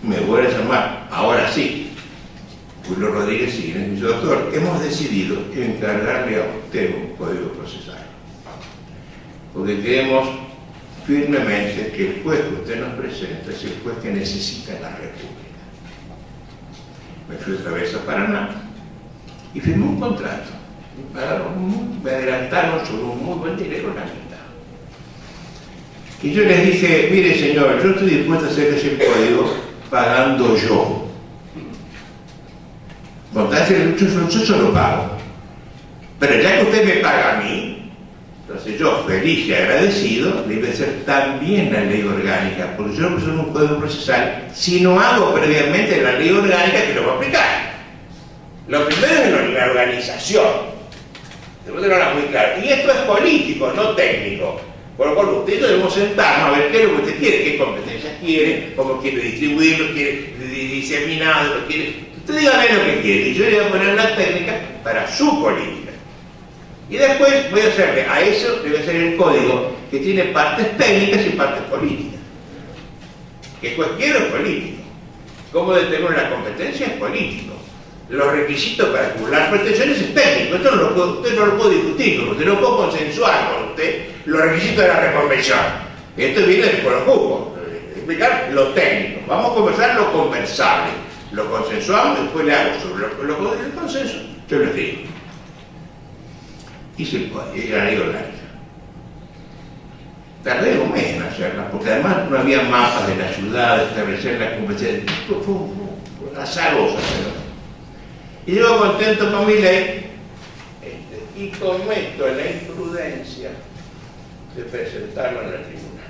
me vuelve a llamar, ahora sí, Julio Rodríguez Sigles, y dice, doctor, hemos decidido encargarle a usted un código procesal. Porque creemos firmemente que el juez que usted nos presenta es el juez que necesita la República. Me fui otra vez a Paraná y firmé un contrato. Me adelantaron sobre un muy buen dinero la mitad. Y yo les dije, mire señor, yo estoy dispuesto a hacer ese código pagando yo. Yo lo pago. Pero ya que usted me paga a mí, entonces yo, feliz y agradecido, debe ser también la ley orgánica, porque yo no soy un código procesal si no hago previamente la ley orgánica que lo voy a aplicar. Lo primero es la organización. Después de hablar muy claro. Y esto es político, no técnico. Por lo cual ustedes debemos sentarnos a ver qué es lo que usted quiere, qué competencias quiere, cómo quiere distribuirlo, quiere diseminado, lo quiere. Usted dígame lo que quiere y yo le voy a poner la técnica para su política. Y después voy a hacerle a eso, debe ser el código que tiene partes técnicas y partes políticas. Que cualquiera es político. Cómo determinar la competencia es político. Los requisitos para acumular pretensiones es técnico. Esto usted no lo puede discutir con usted, no puedo consensuar con usted los requisitos de la reconvención. Esto viene del Foro Cupo. Explicar lo técnico. Vamos a conversar lo conversable. Lo consensuamos y después le hago sobre el consenso. Yo lo digo. Hice el código, y la ley orgánica. Tardé un mes en hacerla, porque además no había mapas de la ciudad, establecer la competencia. Fue azarosa. Y yo contento con mi ley y cometo la imprudencia de presentarlo en la tribuna.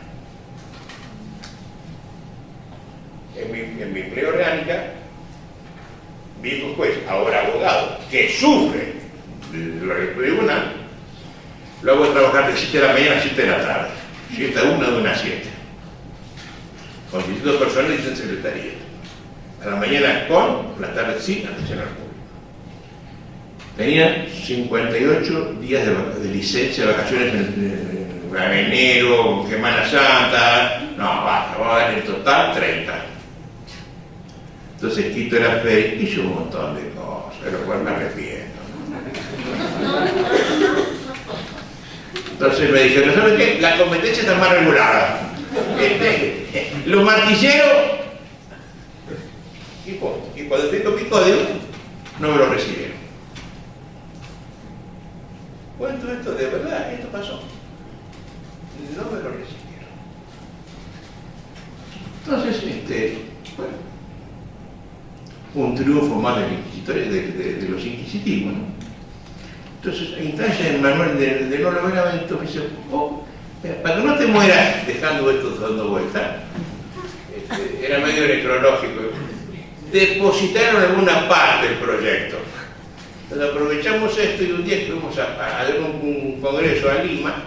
En mi ley orgánica, viejo juez, ahora abogado, que sufre de la tribunal, lo hago trabajar de 7 de la mañana a 7 de la tarde, 7 a 1 de 1 a 7, con distintos personas y distintas secretarías. A la mañana con, la tarde sin atención al público. Tenía 58 días de licencia, de vacaciones en enero, Semana Santa, no, basta, vamos a dar en total 30. Entonces quito la fe, hizo un montón de cosas, de lo cual me arrepiento. Entonces me dijeron, ¿saben qué? La competencia está más regulada. Los martilleros, y cuando fui con mi código, no me lo recibieron. Cuento esto de verdad, esto pasó. No me lo recibieron. Entonces, bueno, un triunfo más de los inquisitivos, ¿no? Entonces, a instancia del manual de no lo hubiera visto, me dice, para que no te mueras dejando esto dando vueltas, era medio necrológico, depositaron alguna parte del proyecto. Entonces aprovechamos esto y un día fuimos a dar un congreso a Lima.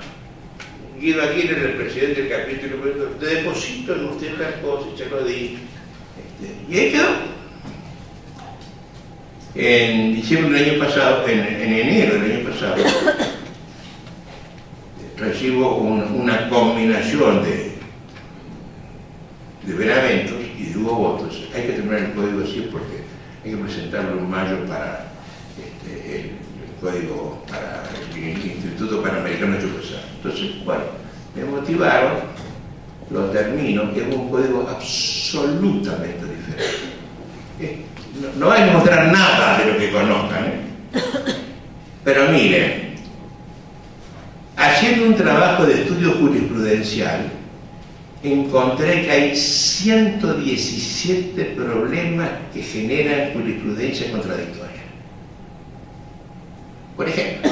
Guido Aguirre era el presidente del capítulo, te deposito en usted las cosas, se lo di. Y ahí quedó. En diciembre del año pasado, en enero del año pasado, recibo una combinación de benaventes y de hubo votos. Hay que terminar el código así porque hay que presentarlo en mayo para el código, para el Instituto Panamericano de Procesal. Entonces, bueno, me motivaron lo termino, es un código absolutamente diferente. No va a demostrar nada de lo que conozcan, pero miren, haciendo un trabajo de estudio jurisprudencial, encontré que hay 117 problemas que generan jurisprudencia contradictoria. Por ejemplo,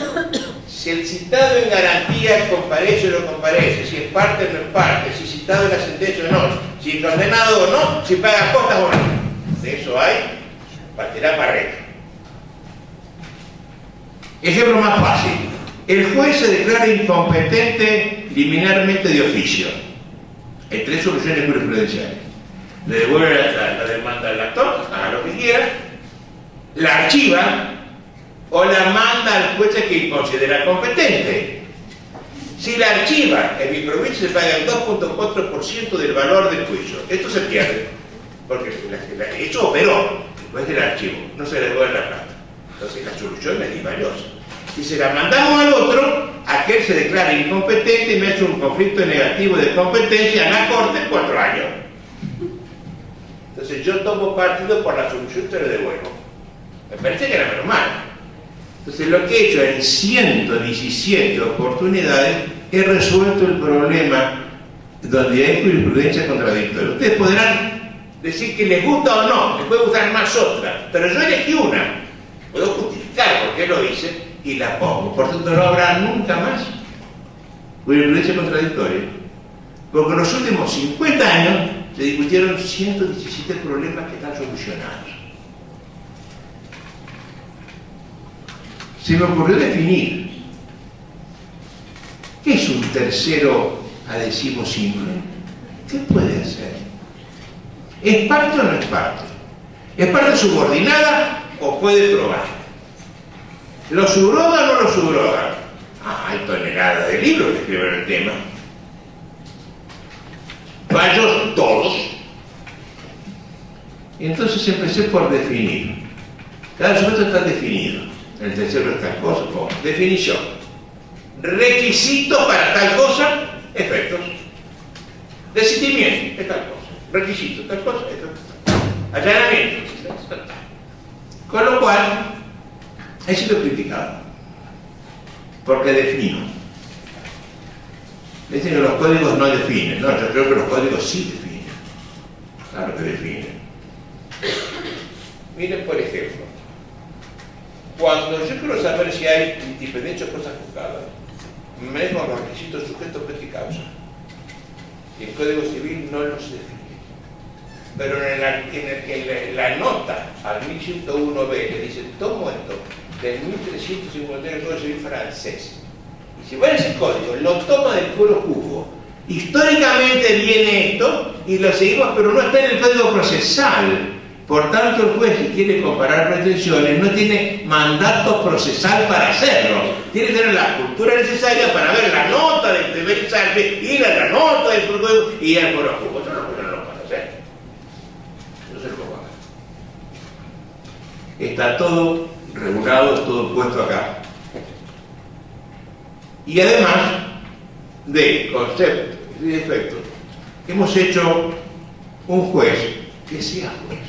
si el citado en garantía comparece o no comparece, si es parte o no es parte, si citado en la sentencia o no, si condenado o no, si paga costas o no. De eso hay para tirar para arriba. Ejemplo más fácil. El juez se declara incompetente liminarmente de oficio. Hay 3 soluciones jurisprudenciales. Le devuelve la demanda al actor, haga lo que quiera, la archiva o la manda al juez que considera competente. Si la archiva, en mi provincia se paga el 2.4% del valor del juicio. Esto se pierde, porque eso operó, después del archivo, no se le devuelve la plata. Entonces la solución es valiosa. Si se la mandamos al otro, aquel se declara incompetente y me hace un conflicto negativo de competencia en la corte 4 años. Entonces yo tomo partido por la solución que le devuelvo. Me parece que era menos mal. Entonces lo que he hecho en 117 oportunidades he resuelto el problema donde hay jurisprudencia contradictoria. Ustedes podrán decir que les gusta o no, les puede gustar más otra, pero yo elegí una. Puedo justificar por qué lo hice y la pongo. Por tanto, no habrá nunca más jurisprudencia contradictoria. Porque en los últimos 50 años se discutieron 117 problemas que están solucionados. Se me ocurrió definir ¿qué es un tercero adhesivo simple? ¿Qué puede hacer? ¿Es parte o no es parte? ¿Es parte subordinada o puede probar? ¿Lo subroga o no lo subroga? Hay toneladas de libros que escriben el tema. Fallos todos. Y entonces empecé por definir. Cada sujeto está definido. El tercero es tal cosa, como definición. Requisito para tal cosa, efectos. Desistimiento es tal cosa. Requisito, tal cosa, efectos. Allanamiento. Con lo cual, he sido criticado. Porque defino. Dicen que los códigos no definen. No, yo creo que los códigos sí definen. Claro que definen. Miren, por ejemplo, cuando yo quiero saber si hay independencia o cosa juzgada, me dejo los requisitos sujetos, objeto y causa. Y el Código Civil no los define. Pero en la nota al 1101b le dice, tomo esto del 1350 del Código Civil francés. Y si va a ese código, lo toma del foro juzgo. Históricamente viene esto y lo seguimos, pero no está en el Código Procesal. Por tanto, el juez, si quiere comparar pretensiones, no tiene mandato procesal para hacerlo. Tiene que tener la cultura necesaria para ver la nota del primer salve y la nota del foro y el foro juzgo. Eso no lo puede hacer. No se lo puede hacer. Está todo regulado, todo puesto acá. Y además de conceptos y de efectos, hemos hecho un juez que sea juez.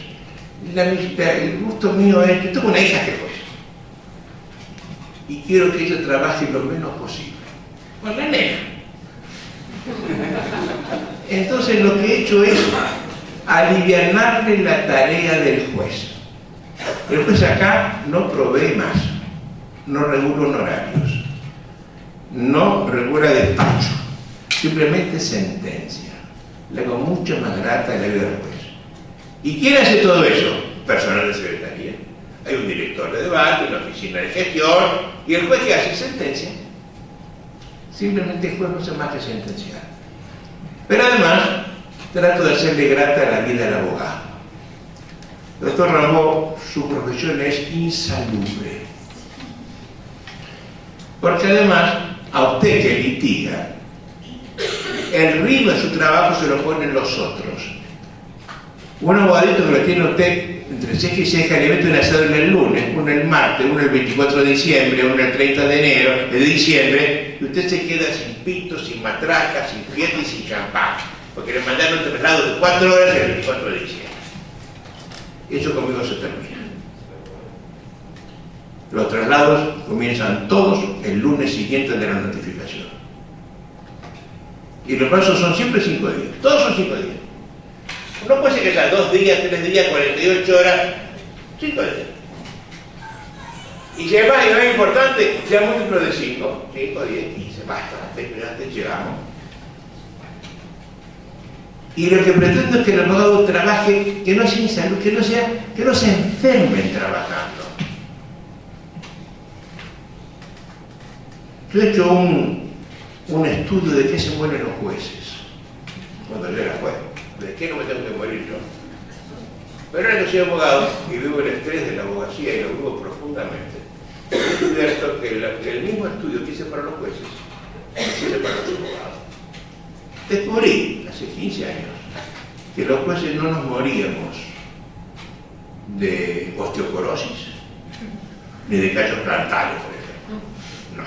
El gusto mío es, yo tengo una hija que es juez y quiero que ella trabaje lo menos posible con la nena. Entonces lo que he hecho es alivianarle la tarea del juez. El juez acá no provee más, no regula honorarios, no regula despacho, simplemente sentencia. Le hago mucho más grata la vida del juez. ¿Y quién hace todo eso? Personal de secretaría. Hay un director de debate, una oficina de gestión, y el juez que hace sentencia. Simplemente el juez no hace más que sentenciar. Pero además, trato de hacerle grata la vida al abogado. El doctor Ramón, su profesión es insalubre. Porque además, a usted que litiga, el ritmo de su trabajo se lo ponen los otros. Un abogadito que lo tiene usted entre ceja y ceja, le mete una cédula el lunes, uno el martes, uno el 24 de diciembre, uno el 30 de enero, de diciembre, y usted se queda sin pito, sin matraca, sin fiesta y sin champán. porque le mandaron un traslado de 4 horas el 24 de diciembre. Eso conmigo se termina. Los traslados comienzan todos el lunes siguiente de la notificación. Y los plazos son siempre 5 días. Todos son 5 días. No puede ser que sea 2 días, 3 días, 48 horas, 5 días. Y si además no es importante, sea múltiplo de 5, 5, 10, 15, basta, hasta llegamos. Y lo que pretendo es que el abogado trabaje, que no sea insalud, que no se enfermen trabajando. Yo he hecho un estudio de qué se mueren los jueces, cuando yo era juez, de qué no me tengo que morir yo. Pero ahora que soy abogado y vivo el estrés de la abogacía y lo vivo profundamente, he descubierto que el mismo estudio que hice para los jueces, hice para los abogados. Descubrí hace 15 años que los jueces no nos moríamos de osteoporosis ni de cachos plantales, por ejemplo. No.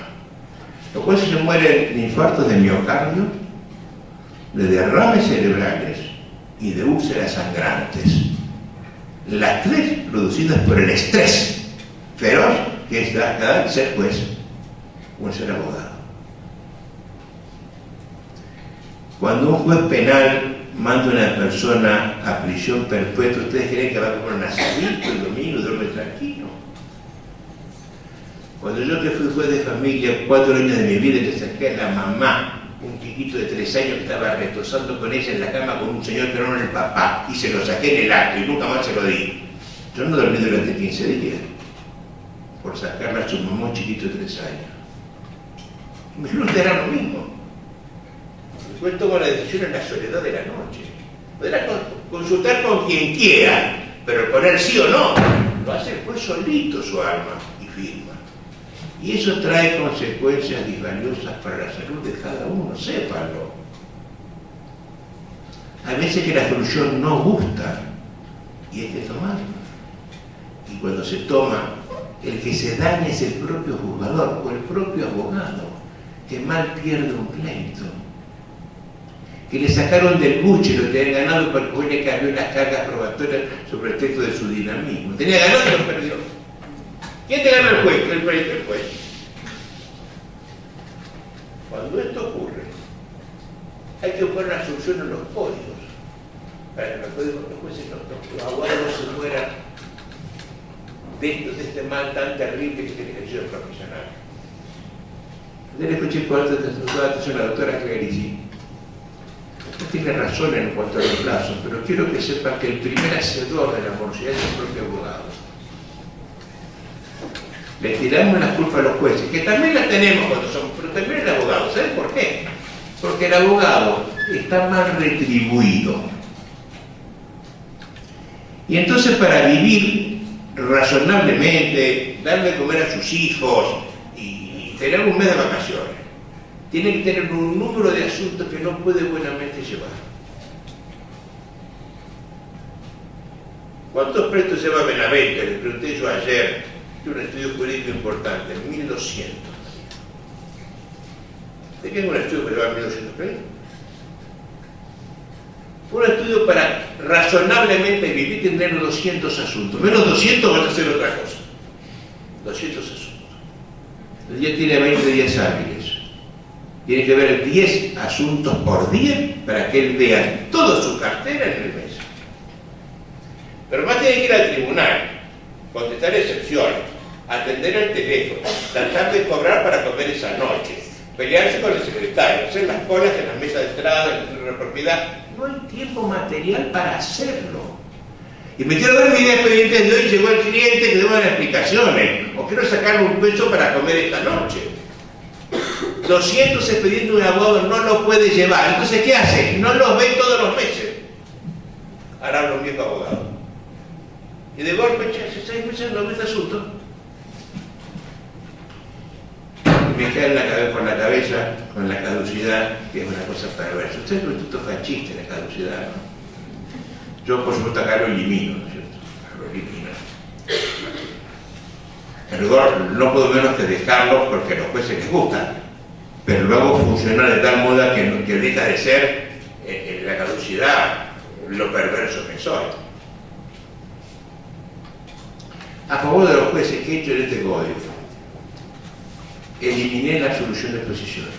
Los jueces se mueren de infartos de miocardio, de derrames cerebrales y de úlceras sangrantes. Las 3 producidas por el estrés feroz que es cada ser juez o ser abogado. Cuando un juez penal manda a una persona a prisión perpetua, ¿ustedes creen que va a comer un asadito el domingo y duerme tranquilo? Cuando yo que fui juez de familia, 4 años de mi vida, que saqué a la mamá, un chiquito de 3 años que estaba retosando con ella en la cama con un señor que no era el papá, y se lo saqué en el acto y nunca más se lo di. Yo no dormí durante 15 días por sacarla a su mamá, un chiquito de 3 años. Me dijeron que era lo mismo. Después tomo la decisión en la soledad de la noche. Podrá consultar con quien quiera, pero poner sí o no, lo hace el juez solito su alma y firma. Y eso trae consecuencias disvaliosas para la salud de cada uno, sépanlo. Hay veces que la solución no gusta y hay que tomarla. Y cuando se toma, el que se daña es el propio juzgador o el propio abogado, que mal pierde un pleito. Que le sacaron del buche lo que habían ganado porque hoy le cambió las cargas probatorias sobre el texto de su dinamismo. Tenía ganado y lo perdió. ¿Quién te gana el juez? El juez. Cuando esto ocurre, hay que buscar una solución en los códigos para que los jueces, los abogados no se mueran de este mal tan terrible que es el ejercicio profesional. Yo le escuché con toda atención a la doctora Clerici. Usted tiene razón en cuanto a los plazos, pero quiero que sepan que el primer hacedor de la morosidad es el propio abogado. Le tiramos la culpa a los jueces, que también la tenemos cuando somos, pero también el abogado. ¿Saben por qué? Porque el abogado está mal retribuido. Y entonces para vivir razonablemente, darle de comer a sus hijos y tener un mes de vacaciones, tiene que tener un número de asuntos que no puede buenamente llevar. ¿Cuántos préstamos lleva Benavente? Le pregunté yo ayer, de un estudio jurídico importante, 1200. ¿De qué es un estudio que lleva 1200 préstamos? Un estudio para razonablemente vivir y tener 200 asuntos. Menos 200 van a hacer otra cosa. 200 asuntos. El día tiene 20 días hábiles. Tiene que ver 10 asuntos por día para que él vea toda su cartera en el mes. Pero más tiene que ir al tribunal, contestar excepciones, atender el teléfono, tratar de cobrar para comer esa noche, pelearse con el secretario, hacer las colas en las mesas de entrada, en la propiedad. No hay tiempo material para hacerlo. Y me quiero ver mi día expediente de hoy, llegó el cliente que debo dar explicaciones, o quiero sacarle un peso para comer esta noche. 200 expedientes de un abogado no lo puede llevar. Entonces, ¿qué hace? No los ve todos los meses. Hará los viejos abogados. Y de golpe, hace 6 meses no ve este asunto. Y me cae en la cabeza, por la cabeza con la caducidad, que es una cosa perversa. Usted es un instituto fascista, la caducidad, ¿no? Yo, por supuesto, acá lo elimino, ¿no es cierto? Lo elimino. En rigor, no puedo menos que dejarlo porque a los jueces les gusta, pero luego funciona de tal modo que deja de ser la sociedad lo perverso que soy. A favor de los jueces que he hecho en este código, eliminé la absolución de posiciones.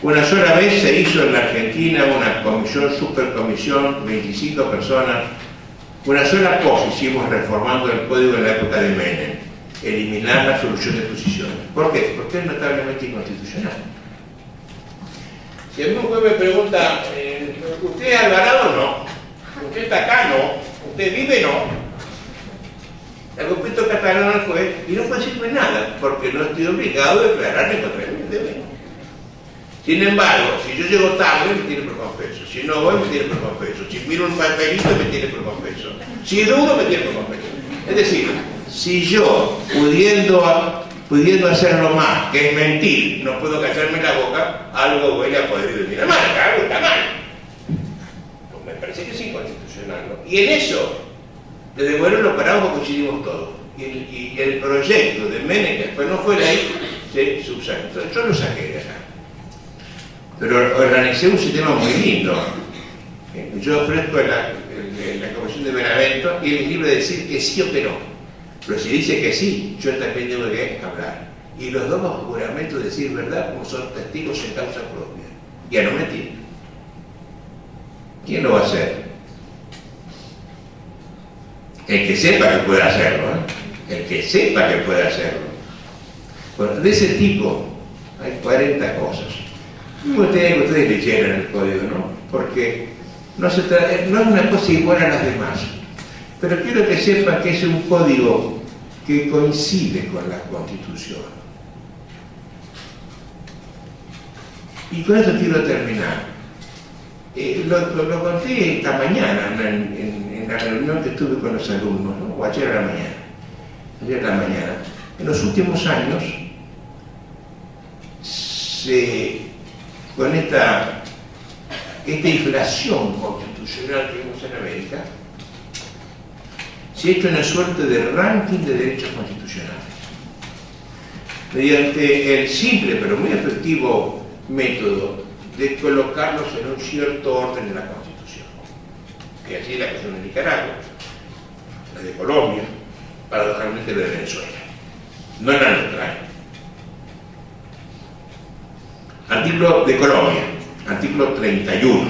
Una sola vez se hizo en la Argentina una comisión, supercomisión, 25 personas. Una sola cosa hicimos reformando el código en la época de Menem: eliminar la absolución de posiciones. ¿Por qué? Porque es notablemente inconstitucional. Si a mí un juez me pregunta, ¿usted es Alvarado o no? ¿Usted está acá? No. ¿Usted vive? No. El conflicto catalán al juez y no puede decirme nada, porque no estoy obligado a declararme contra él. Sin embargo, si yo llego tarde, me tiene por confeso. Si no voy, me tiene por confeso. Si miro un papelito, me tiene por confeso. Si dudo, me tiene por confeso. Es decir, si yo, pudiendo hacerlo más, que es mentir, no puedo callarme la boca, algo huele a poder de Dinamarca, algo está mal. Pues me parece que es inconstitucional, ¿no? Y en eso, desde bueno lo paramos, coincidimos todos. Y el proyecto de Menem, que después no fue ley, se subsanó. Entonces yo lo saqué de acá. Pero organicé un sistema muy lindo. Yo ofrezco la Comisión de Benavento y él es libre de decir que sí o que no. Pero si dice que sí, yo también tengo que hablar. Y los dos bajo juramento decir verdad como son testigos en causa propia. Y a no mentir. ¿Quién lo va a hacer? El que sepa que puede hacerlo, ¿eh? El que sepa que puede hacerlo. Bueno, de ese tipo hay 40 cosas. Me gustaría que ustedes leyeran el código, ¿no? Porque no es una cosa igual a las demás. Pero quiero que sepan que es un código que coincide con la Constitución. Y con eso quiero terminar. Lo conté esta mañana en la reunión que tuve con los alumnos, ¿no? O ayer a la mañana. Ayer a la mañana. En los últimos años, con esta inflación constitucional que vemos en América, se ha hecho una suerte de ranking de derechos constitucionales, mediante el simple pero muy efectivo método de colocarlos en un cierto orden en la Constitución. Que así es la cuestión de Nicaragua, la de Colombia, paradójicamente la de Venezuela. No la nuestra. Artículo de Colombia, artículo 31.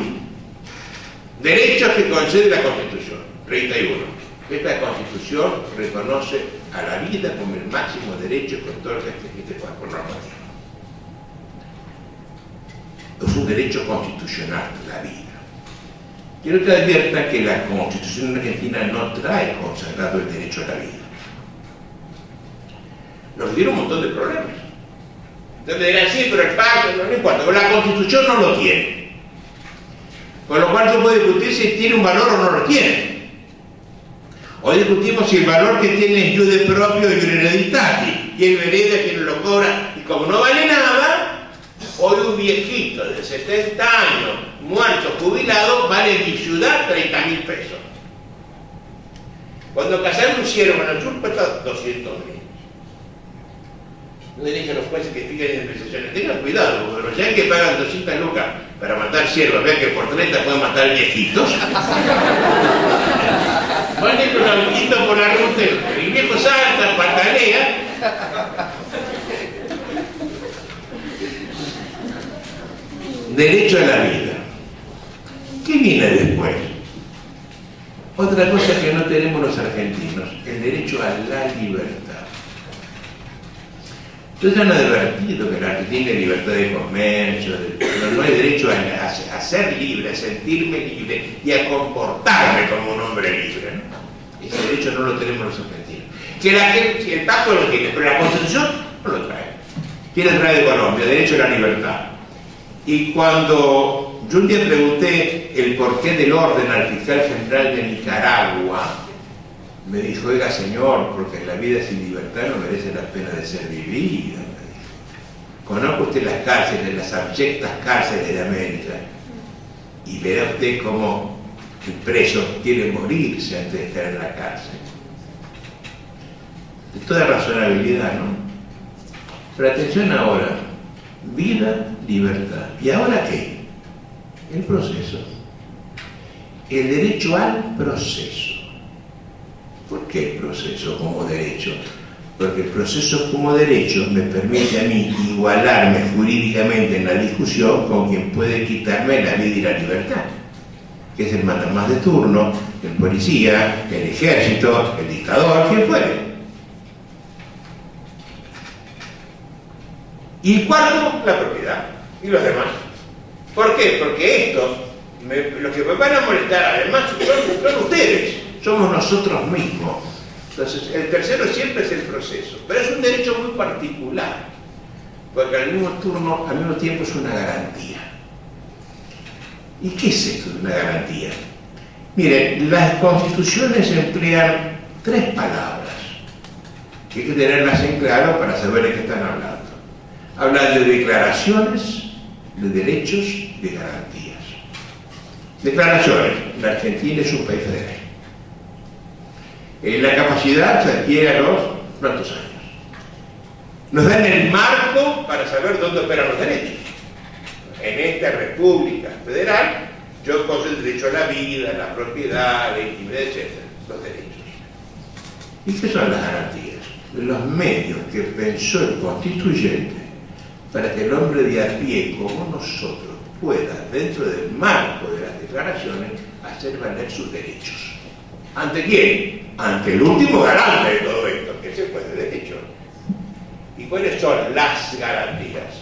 Derechos que concede la Constitución. 31. Esta Constitución reconoce a la vida como el máximo derecho que otorga este por normativa. Es un derecho constitucional, la vida. Quiero que advierta que la Constitución argentina no trae consagrado el derecho a la vida. Nos dieron un montón de problemas. Entonces dirán, sí, pero el pacto no importa, pero la Constitución no lo tiene. Con lo cual se puede discutir si tiene un valor o no lo tiene. Hoy discutimos si el valor que tiene es iure propio y iure hereditati, y el vereda quien lo cobra, y como no vale nada, hoy un viejito de 70 años, muerto, jubilado, vale mi ciudad 30.000 pesos. Cuando casaron un ciervo en el sur cuesta 200.000. No le dije a los jueces que fijen en depreciaciones, tengan cuidado, porque los yanquis pagan 200 lucas para matar ciervos, vean que por 30 pueden matar viejitos. Van con un autito por la ruta, el viejo salta, patalea. Derecho a la vida. ¿Qué viene después? Otra cosa que no tenemos los argentinos, el derecho a la libertad. Ustedes han advertido que en Argentina hay libertad de comercio, pero no hay derecho a ser libre, a sentirme libre y a comportarme como un hombre libre, ¿no? Ese derecho no lo tenemos los argentinos. Que el pacto lo tiene, pero la Constitución no lo trae. ¿Quién lo trae de Colombia? Derecho a la libertad. Y cuando yo un día pregunté el porqué del orden al fiscal general de Nicaragua, me dijo, oiga señor, porque la vida sin libertad no merece la pena de ser vivida. Conozca usted las cárceles, las abyectas cárceles de América, y verá usted cómo el preso quiere morirse antes de estar en la cárcel. De toda razonabilidad, ¿no? Pero atención ahora, vida, libertad. ¿Y ahora qué? El proceso. El derecho al proceso. ¿Por qué el proceso como derecho? Porque el proceso como derecho me permite a mí igualarme jurídicamente en la discusión con quien puede quitarme la vida y la libertad, que es el mandamás de turno, el policía, el ejército, el dictador, quien fuere. Y cuarto, la propiedad y los demás. ¿Por qué? Porque estos, los que me van a molestar además son ustedes, somos nosotros mismos. Entonces, el tercero siempre es el proceso, pero es un derecho muy particular, porque al mismo tiempo es una garantía. ¿Y qué es esto de una garantía? Miren, las constituciones emplean 3 palabras, que hay que tenerlas en claro para saber de qué están hablando. Hablan de declaraciones, de derechos, de garantías. Declaraciones, la Argentina es un país federal. La capacidad se adquiere a los ¿cuántos años? Nos dan el marco para saber dónde operan los derechos. En esta República Federal, yo gozo el derecho a la vida, a la propiedad, a la intimidad, etc. Los derechos. ¿Y qué son las garantías? Los medios que pensó el constituyente para que el hombre de a pie, como nosotros, pueda, dentro del marco de las declaraciones, hacer valer sus derechos. ¿Ante quién? Ante el último garante de todo esto, que es el juez de derecho. ¿Y cuáles son las garantías?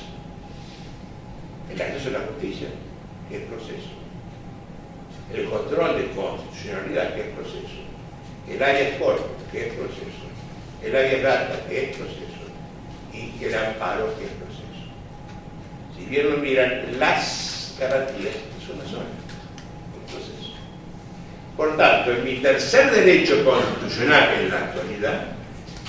El acceso a la justicia, que es proceso. El control de constitucionalidad, que es proceso. El habeas corpus, que es proceso. El habeas data, que es proceso. Y el amparo, que es proceso. Si bien lo miran, las garantías es una sola. El proceso. Por tanto, en mi tercer derecho constitucional en la actualidad,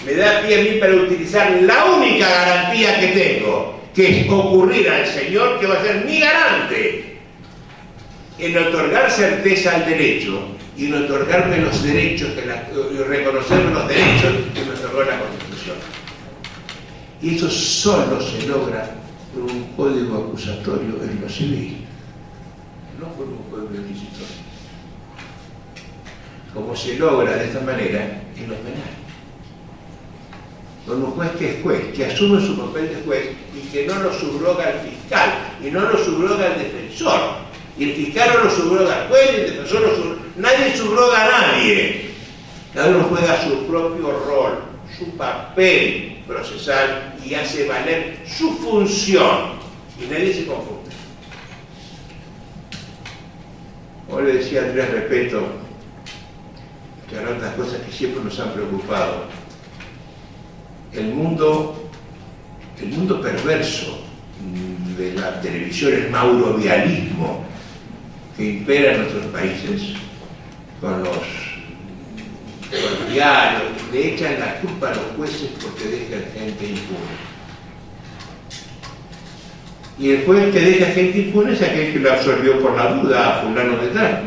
me da pie a mí para utilizar la única garantía que tengo, que es ocurrir al Señor, que va a ser mi garante, en otorgar certeza al derecho y en otorgarme los derechos, y reconocerme los derechos que me otorgó la Constitución. Y eso solo se logra por un código acusatorio en lo civil, no por un código inquisitorio, como se logra de esta manera en lo penal. Con un juez que es juez, que asume su papel de juez y que no lo subroga al fiscal y no lo subroga al defensor. Y el fiscal no lo subroga al juez y el defensor no subroga. Nadie subroga a nadie. Cada uno juega su propio rol, su papel procesal y hace valer su función. Y nadie se confunde. Como le decía Andrés Repeto, que eran otras cosas que siempre nos han preocupado. El mundo perverso de la televisión, el maurovialismo que impera en nuestros países, con los diarios, le echan la culpa a los jueces porque dejan gente impune. Y el juez que deja gente impune es aquel que lo absorbió por la duda a fulano de tal.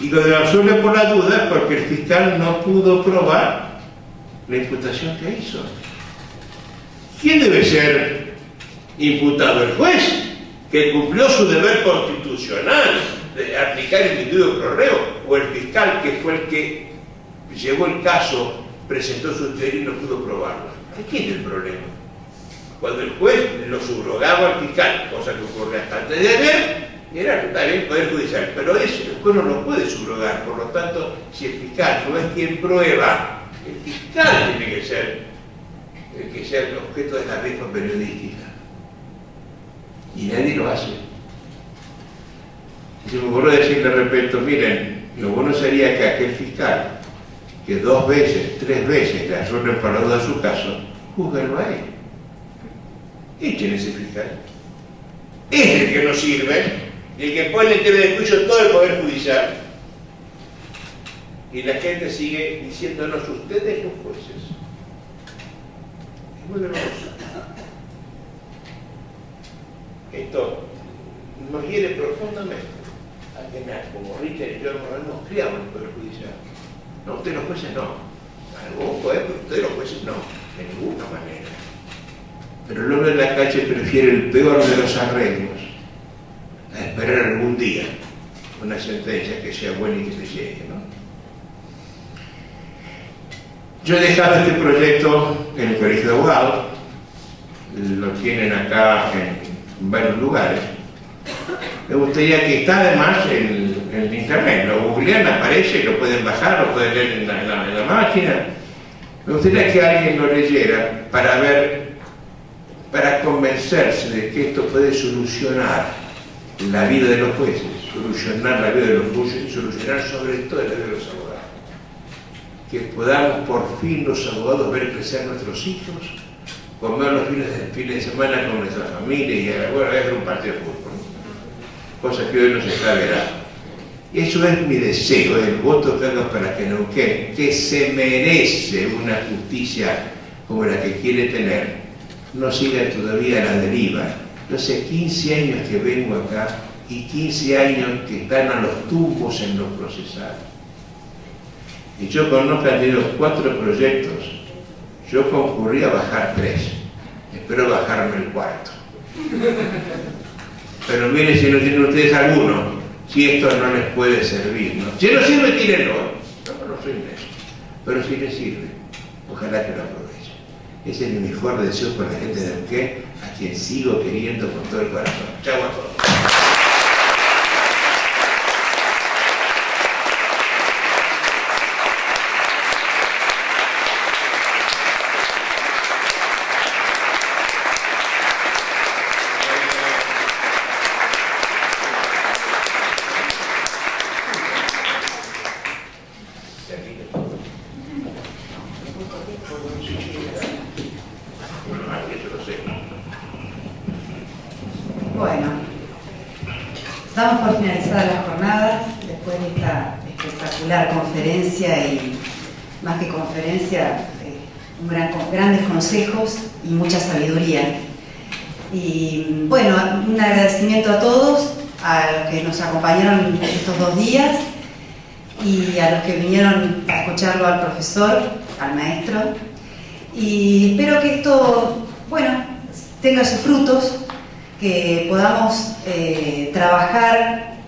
Y lo absorbe por la duda es porque el fiscal no pudo probar la imputación que hizo. ¿Quién debe ser imputado? ¿El juez, que cumplió su deber constitucional de aplicar el individuo pro reo, o el fiscal, que fue el que llevó el caso, presentó su teoría y no pudo probarlo? ¿De quién es el problema? Cuando el juez lo subrogaba al fiscal, cosa que ocurre hasta antes de ayer, era también el Poder Judicial, pero eso el juez no lo puede subrogar. Por lo tanto, si el fiscal no es quien prueba, el fiscal tiene que ser el que sea el objeto de la rifa periodística. Y nadie lo hace. Y se me ocurrió decirle, repito, miren, lo bueno sería que aquel fiscal, que 2 veces, 3 veces le absorben para duda su caso, júzguenlo a él. Echen ese fiscal. Es el que no sirve, y el que pone en tela de juicio todo el Poder Judicial. Y la gente sigue diciéndonos, ustedes los jueces. Es muy hermoso. Esto nos hiere profundamente a que como Richard y yo nos criamos en el Poder Judicial. No, ustedes los jueces no. Algún poder, pero ustedes los jueces no. De ninguna manera. Pero el hombre en la calle prefiere el peor de los arreglos a esperar algún día una sentencia que sea buena y que te llegue, ¿no? Yo he dejado este proyecto en el Colegio de Abogados, lo tienen acá en varios lugares. Me gustaría que está además en internet, lo googlean, aparece, lo pueden bajar, lo pueden leer en la máquina. Me gustaría que alguien lo leyera para ver, para convencerse de que esto puede solucionar la vida de los jueces, solucionar la vida de los jueces y solucionar sobre todo la vida de los abogados. Que podamos por fin los abogados ver crecer nuestros hijos, comer los fines de semana con nuestra familia y bueno, ver un partido de fútbol, cosa que hoy no se está verando. Eso es mi deseo, el voto que hago para que Neuquén, que se merece una justicia como la que quiere tener, no siga todavía a la deriva. Yo hace 15 años que vengo acá y 15 años que están a los tumbos en los procesales. Y yo conozco han tenido 4 proyectos, yo concurrí a bajar 3, espero bajarme el 4. Pero miren si no tienen ustedes alguno, si esto no les puede servir, ¿no? Si no sirve, tírenlo. No soy necio, pero si les sirve, ojalá que lo aprovechen. Ese es mi mejor deseo por la gente de Neuquén, a quien sigo queriendo con todo el corazón. Chau a todos. Bueno, damos por finalizada la jornada después de esta espectacular conferencia y más que conferencia, grandes consejos y mucha sabiduría. Y bueno, un agradecimiento a todos, a los que nos acompañaron estos 2 días y a los que vinieron a escucharlo al profesor, al maestro. Y espero que esto, bueno, tenga sus frutos, que podamos trabajar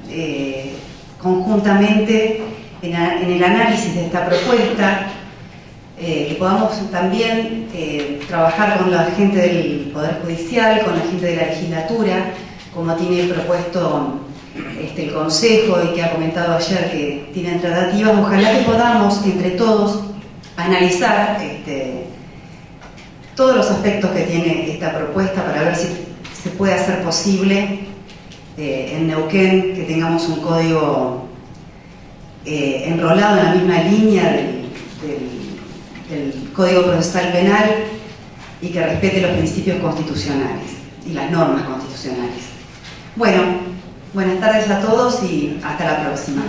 conjuntamente en el análisis de esta propuesta, que podamos también trabajar con la gente del Poder Judicial, con la gente de la legislatura, como tiene propuesto el Consejo y que ha comentado ayer que tienen tratativas. Ojalá que podamos entre todos analizar todos los aspectos que tiene esta propuesta para ver si se puede hacer posible en Neuquén que tengamos un código enrolado en la misma línea del Código Procesal Penal y que respete los principios constitucionales y las normas constitucionales. Bueno, buenas tardes a todos y hasta la próxima.